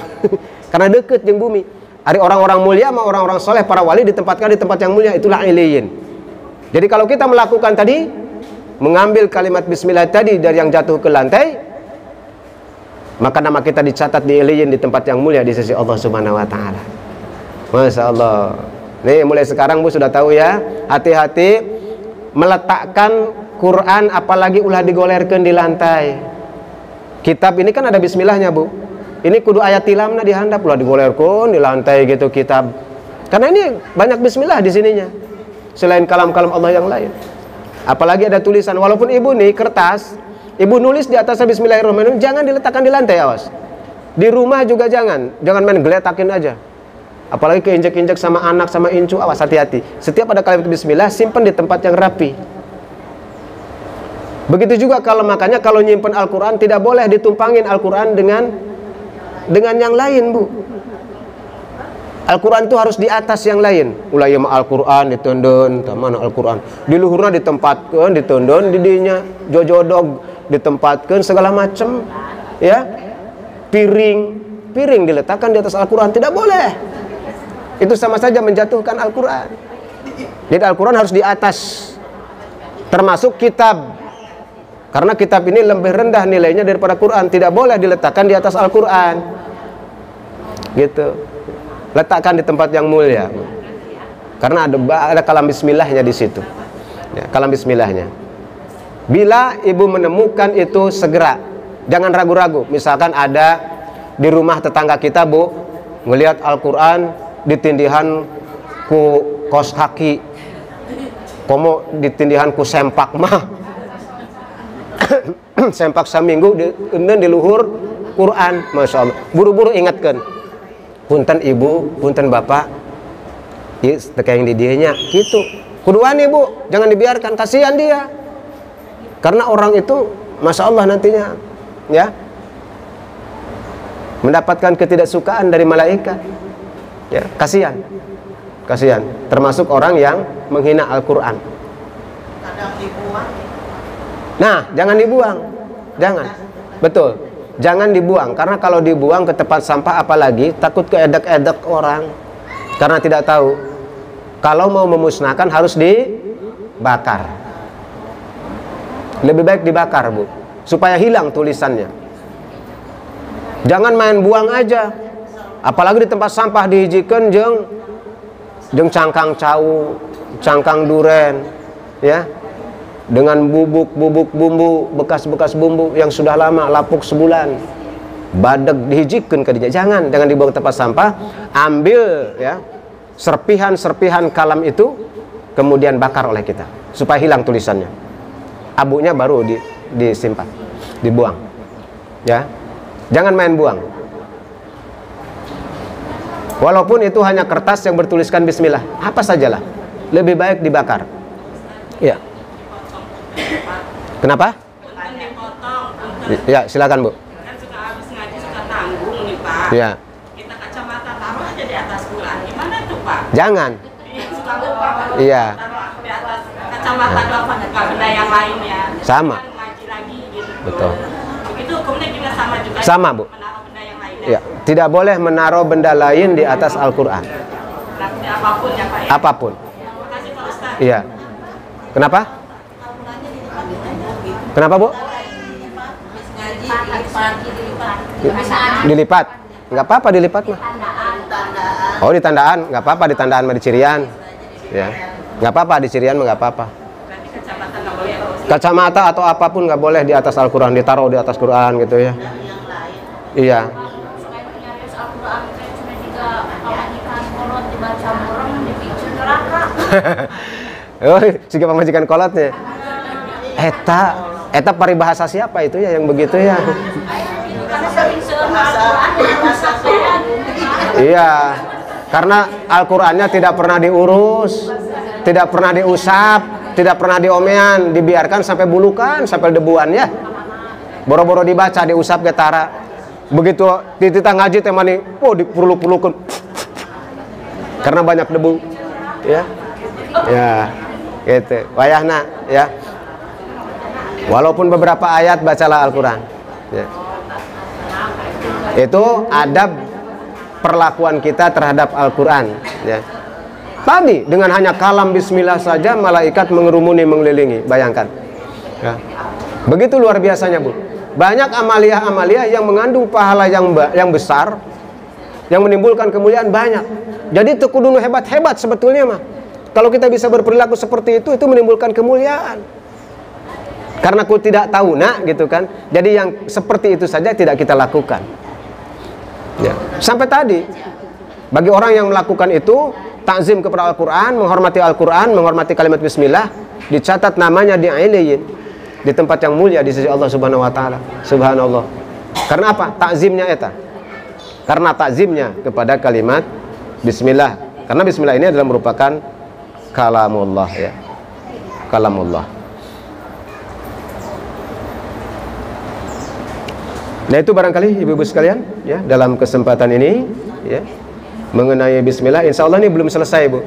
Karena dekat dengan bumi. Ada orang-orang mulia sama orang-orang soleh, para wali ditempatkan di tempat yang mulia, itulah Eliyin. Jadi kalau kita melakukan tadi, mengambil kalimat bismillah tadi dari yang jatuh ke lantai, maka nama kita dicatat di Eliyin, di tempat yang mulia di sisi Allah Subhanahu wa taala. Masya Allah. Nih mulai sekarang Bu sudah tahu ya, hati-hati meletakkan Quran apalagi ulah digolerkan di lantai. Kitab ini kan ada bismillahnya, Bu. Ini kudu ayat tilamna dihandap ulah digolerkan di lantai gitu kitab. Karena ini banyak bismillah di sininya. Selain kalam-kalam Allah yang lain. Apalagi ada tulisan, walaupun ibu nih kertas, ibu nulis di atasnya bismillahirrahmanirrahim, jangan diletakkan di lantai, awas. Di rumah juga jangan main geletakin aja. Apalagi keinjek-injek sama anak sama incu, awas, hati-hati. Setiap ada kalimat bismillah, simpan di tempat yang rapi. Begitu juga makanya kalau nyimpen Al-Quran, tidak boleh ditumpangin Al-Quran dengan yang lain, Bu. Al-Quran itu harus di atas yang lain. Ulai mah Al-Quran ditundun, mana Al-Quran di luhurna ditempatkan, ditundun, didinya jojodog ditempatkan segala macam, ya. Piring diletakkan di atas Al-Quran, tidak boleh. Itu sama saja menjatuhkan Al-Quran. Jadi Al-Quran harus di atas, termasuk kitab. Karena kitab ini lebih rendah nilainya daripada Quran, tidak boleh diletakkan di atas Al-Quran. Gitu. Letakkan di tempat yang mulia. Karena ada kalam bismillahnya di situ. Ya, kalam bismillahnya. Bila ibu menemukan itu segera, jangan ragu-ragu. Misalkan ada di rumah tetangga kita, Bu, ngelihat Al-Quran ditindihan ku kos kaki, komo ditindihan ku sempak mah. Sempak saminggu di luhur Quran, Masya Allah. Buru-buru ingatkan, punten ibu, punten bapak, yang di dianya gitu. Kuduan ibu, jangan dibiarkan, kasihan dia. Karena orang itu, Masya Allah nantinya, ya, mendapatkan ketidaksukaan dari malaikat. Ya, kasihan. Termasuk orang yang menghina Al-Quran. Nah, jangan dibuang. Jangan. Betul. Jangan dibuang. Karena kalau dibuang ke tempat sampah, apalagi takut keedek-edek orang. Karena tidak tahu. Kalau mau memusnahkan harus dibakar. Lebih baik dibakar, Bu. Supaya hilang tulisannya. Jangan main buang aja. Apalagi di tempat sampah dihijikan jeung cangkang cau, cangkang duren, ya. Dengan bubuk bumbu, bekas-bekas bumbu yang sudah lama, lapuk sebulan, badeg dihijikan ke dia. Jangan dibuang ke tempat sampah. Ambil, ya, serpihan kalam itu, kemudian bakar oleh kita supaya hilang tulisannya. Abunya baru disimpan, dibuang, ya. Jangan main buang. Walaupun itu hanya kertas yang bertuliskan bismillah, apa sajalah, lebih baik dibakar. Ya. Kenapa? Ya, silakan, Bu. Kan suka habis ngaji suka tanggung nih, Pak. Ya. Kita kacamata taruh aja di atas Quran. Gimana tuh, Pak? Jangan. Suka lupa, Pak. Iya. Taruh di atas kacamata doang, bukan benda yang lainnya. Sama. Kan ngaji lagi gitu. Betul. Begitu hukumnya juga sama juga. Sama, Bu. Menaruh benda yang lainnya. Ya, tidak boleh menaruh benda lain di atas Al-Quran. Berarti apapun ya, Pak, ya? Apapun. Makasih, Pak Ustaz. Iya. Kenapa? Kenapa, Bu? Dilipat. Nggak apa-apa dilipat mah. Oh, di tandaan. Nggak apa-apa di tandaan mah di cirian. Ya. Nggak apa-apa di cirian mah nggak apa-apa. Berarti kacamata nggak boleh, Pak Ustaz. Kacamata atau apapun nggak boleh di atas Al-Quran, ditaruh di atas Quran gitu ya. Iya. Oh, siga pamajikan kolotnya. Eta paribahasa siapa itu ya yang begitu ya? Iya, karena Al-Qur'annya tidak pernah diurus, tidak pernah diusap, tidak pernah diomean, dibiarkan sampai bulukan, sampai debuan ya. Boro-boro dibaca, diusap getara. Begitu dititah ngaji temani, oh dipuruluk-purulukun. Karena banyak debu. Ya. Ya, gitu. Wayahna ya. Walaupun beberapa ayat bacalah Al-Qur'an. Ya. Itu adab perlakuan kita terhadap Al-Qur'an ya. Tadi dengan hanya kalam bismillah saja malaikat mengerumuni mengelilingi, bayangkan ya. Begitu luar biasanya Bu. Banyak amalia-amalia yang mengandung pahala yang besar, yang menimbulkan kemuliaan banyak. Jadi itu kudu hebat-hebat sebetulnya mah. Kalau kita bisa berperilaku seperti itu menimbulkan kemuliaan. Karena aku tidak tahu nak gitu kan. Jadi yang seperti itu saja tidak kita lakukan. Ya. Sampai tadi bagi orang yang melakukan itu takzim kepada Al-Qur'an, menghormati Al-Qur'an, menghormati kalimat bismillah, dicatat namanya di Ailiyin, di tempat yang mulia di sisi Allah Subhanahu wa taala. Subhanallah. Karena apa? Takzimnya eta. Karena takzimnya kepada kalimat bismillah. Karena bismillah ini adalah merupakan kalamullah ya. Kalamullah. Nah itu barangkali ibu-ibu sekalian ya dalam kesempatan ini ya mengenai bismillah. Insya Allah ini belum selesai Bu,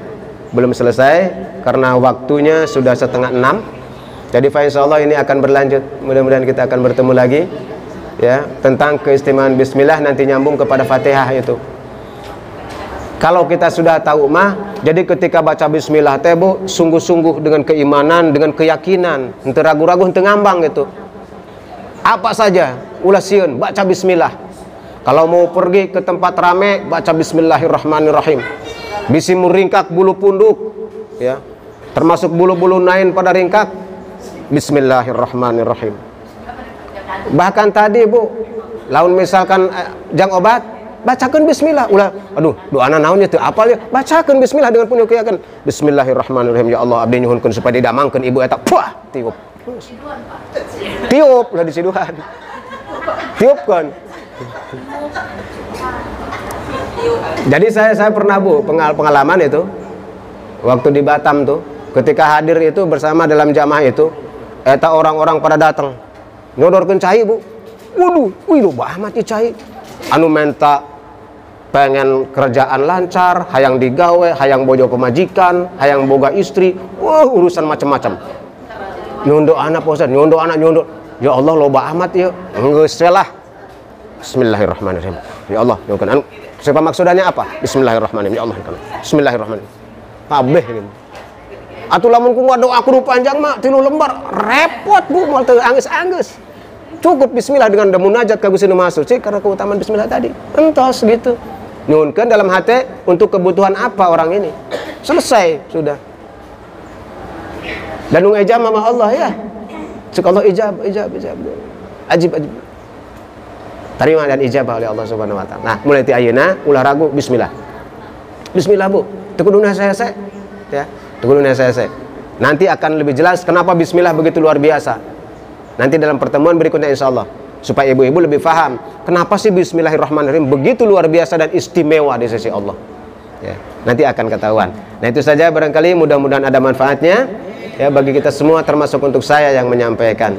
belum selesai karena waktunya sudah 5:30. Jadi insya Allah ini akan berlanjut. Mudah-mudahan kita akan bertemu lagi ya tentang keistimewaan bismillah, nanti nyambung kepada Fatihah itu. Kalau kita sudah tahu mah, jadi ketika baca bismillah teh Bu, sungguh-sungguh dengan keimanan, dengan keyakinan, henteu ragu-ragu, henteu ngambang gitu. Apa saja ulah sieun baca bismillah. Kalau mau pergi ke tempat rame baca bismillahirrahmanirrahim. Bisi muringkak bulu punduk ya. Termasuk bulu-bulu nain pada ringkak. Bismillahirrahmanirrahim. Bahkan tadi Bu, laun misalkan jang obat, bacakeun bismillah ulah. Aduh, doana naon teu apal ya. Bacakeun bismillah dengan penuh keyakinan. Bismillahirrahmanirrahim. Ya Allah abdi nyuhunkeun supaya didamangkeun ibu eta. Puah, tiup. Tiup lah disiduhan. Tiup kan. Jadi saya pernah Bu pengalaman itu waktu di Batam tuh, ketika hadir itu bersama dalam jamaah itu, eta orang-orang pada datang nyodorkeun cai Bu. Waduh, wih loba amat ieu cai. Anu menta pengen kerjaan lancar, hayang digawe, hayang bojo pemajikan, hayang boga istri, urusan macam-macam. Nyondo anak Ustaz, nyondo anak nyondo. Ya Allah loba amat ya. Geus lah. Bismillahirrahmanirrahim. Ya Allah, nyongkeun anu siapa maksudannya apa? Bismillahirrahmanirrahim. Ya Allah. Bismillahirrahmanirrahim. Kabeh gitu. Atuh lamun ku doa kudu panjang mah 3 lembar, repot Bu, moal teu anggeus-anggeus. Cukup bismillah dengan munajat ka Gusti Nu Maha Suci karena keutamaan bismillah tadi. Entos gitu. Nyuhunkeun dalam hati untuk kebutuhan apa orang ini. Selesai sudah. Dan ijab sama Allah ya. Cek Allah ijab. Ajib. Terima dan ijabah oleh Allah Subhanahu wa taala. Nah, mulai ti ayeuna ulah ragu bismillah. Bismillah Bu. Teu kudu hese-hese ya. Teu kudu hese-hese. Nanti akan lebih jelas kenapa bismillah begitu luar biasa. Nanti dalam pertemuan berikutnya insyaallah supaya ibu-ibu lebih paham kenapa sih bismillahirrahmanirrahim begitu luar biasa dan istimewa di sisi Allah. Ya, nanti akan ketahuan. Nah, itu saja barangkali mudah-mudahan ada manfaatnya ya bagi kita semua termasuk untuk saya yang menyampaikan.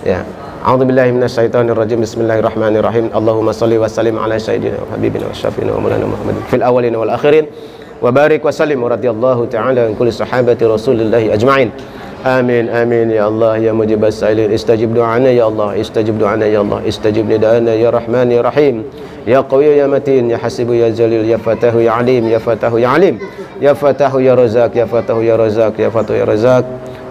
Ya. A'udzubillahi minasyaitonirrajim. Bismillahirrahmanirrahim. Allahumma shalli wa sallim ala sayyidina wa habibina wa syafiina wa maulana Muhammadin fil awwalin wal akhirin wa barik wa sallim radhiyallahu ta'ala an kulli sahabati Rasulillahi ajma'in. Amin amin ya Allah ya mujibas sa'ilin. Istajib du'ana ya Allah, istajib du'ana ya Allah, istajib nida'ana ya Rahman ya Rahim. Ya Qawi ya Matin ya Hasibu ya Jalil ya Fatahu ya Alim ya Fatahu ya Alim ya Fatahu ya Razak ya Fatahu ya Razak ya Fatahu ya Razak.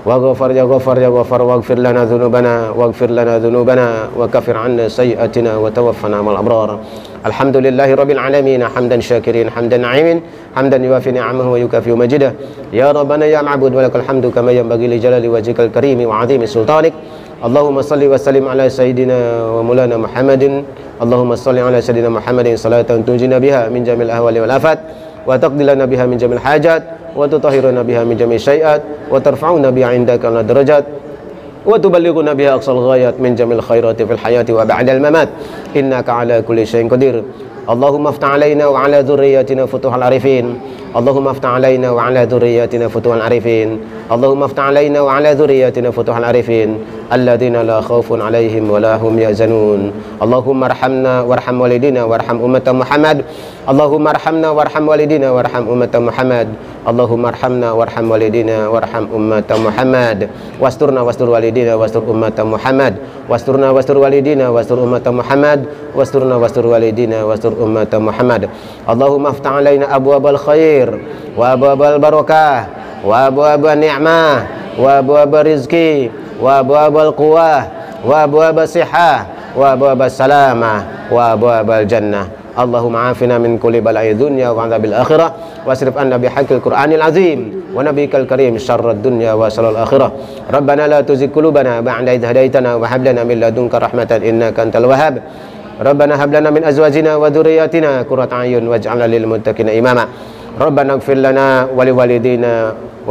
Waghfir ya Ghafar ya Ghafar waghfir lana dhunubana waghfir lana dhunubana wa kafir 'anna sayyi'atina wa tawaffana ma'al abrar. Alhamdulillahi rabbil alamin hamdan syakirin hamdan na'imin hamdan yuwafi ni'amahu wa yukafi majidah. Ya Rabbana ya ma'bud wa lakal hamdu kama yanbaghi li jalali wajhikal karimi wa 'azimi sultanik. Allahumma salli wa sallim ala sayyidina wa maulana Muhammadin. Allahumma salli ala sayyidina Muhammadin salatan tunjina biha min jamil ahwali wal afat wa taqdi lana biha min jamil hajat wa tutahhiruna biha min jami'i syai'at wa tarfa'una biha 'indaka al darajat wa tuballighuna biha aqsal ghayat min jamil khairati fil hayati wa ba'dal mamat innaka ala kulli syai'in qadir. Allahumma aftah alaina wa ala dhurriyyatina futuhal arifin. Allahumma aftah alaina wa ala dhurriyyatina futuhal arifin. Allahumma aftah alaina wa ala dhurriyyatina futuhal arifin alladzina la khaufun alaihim wa la hum yahzanun. Allahumma arhamna warham walidina warham ummata Muhammad. Allahumma arhamna warham walidina warham ummata Muhammad. Allahumma arhamna warham walidina warham ummata Muhammad. Wasturna wastur walidina wastur ummata Muhammad. Wasturna wastur walidina wastur ummata Muhammad. Wasturna wastur walidina wastur ummata Muhammad. Allahumma aftah alaina abwabal khair wa abwabal barakah wa abwabal ni'mah wa abwabal rizki wa abwabal quwwah wa abwabal sihah wa abwabal salamah wa abwabal jannah. Allahumma afina min kulli bala'i dunya wa 'adzabil akhirah wasrif anna bihaqqil qur'anil azim wa nabiyikal karim syarrad dunya wa syarril akhirah. Rabbana la tuzigh qulubana ba'da idh hadaitana wa hab lana min ladunka rahmatan innaka antal wahhab. Rabbana hab lana min azwajina wa dhurriyyatina qurrata a'yun waj'alna lil muttaqina imama. Rabbana ighfir lana wa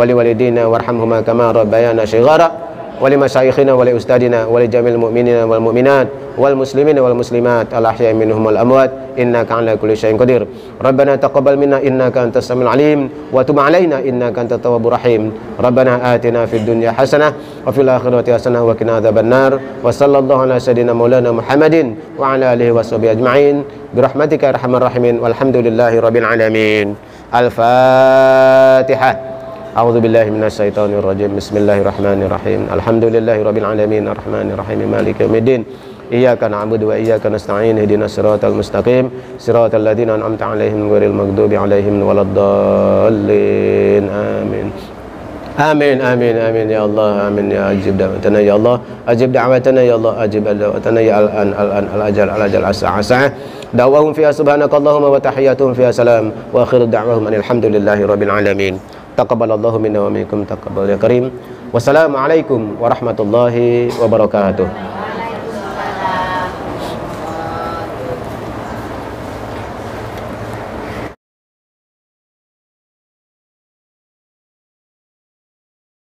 liwalidina warhamhuma kama rabbayana shighara. ولمشايخنا ولأستاذنا ولجميع المؤمنين والمؤمنات والمسلمين والمسلمات الأحياء منهم والأموات إنك على كل شيء قدير. ربنا تقبل منا إنك أنت السميع العليم وتب علينا إنك أنت التواب الرحيم. ربنا آتنا في الدنيا حسنة وفي الآخرة حسنة وقنا عذاب النار. وصلى الله على سيدنا مولانا محمد وعلى آله وصحبه أجمعين برحمتك يا أرحم الراحمين والحمد لله رب العالمين. الفاتحة. A'udzu billahi minasy syaithanir rajim. Bismillahirrahmanirrahim. Alhamdulillahi rabbil alamin arrahmanir rahim maliki yaumiddin. Iyyaka na'budu wa iyyaka nasta'in. Ihdinas siratal mustaqim. Siratal ladzina an'amta 'alaihim ghairil maghdubi 'alaihim waladdallin. Amin. Amin amin amin ya Allah amin ya ajib da'watana ya Allah ajib da'watana ya Allah ajib da'watana ya al-an al-ajal asa da'wahum fiha subhanakallahumma wa tahiyyatuhum fiha salam wa akhiru da'wahum alhamdulillahi rabbil alamin. Taqabbalallahu minna wa minkum taqabbal ya karim. Wassalamualaikum warahmatullahi wabarakatuh.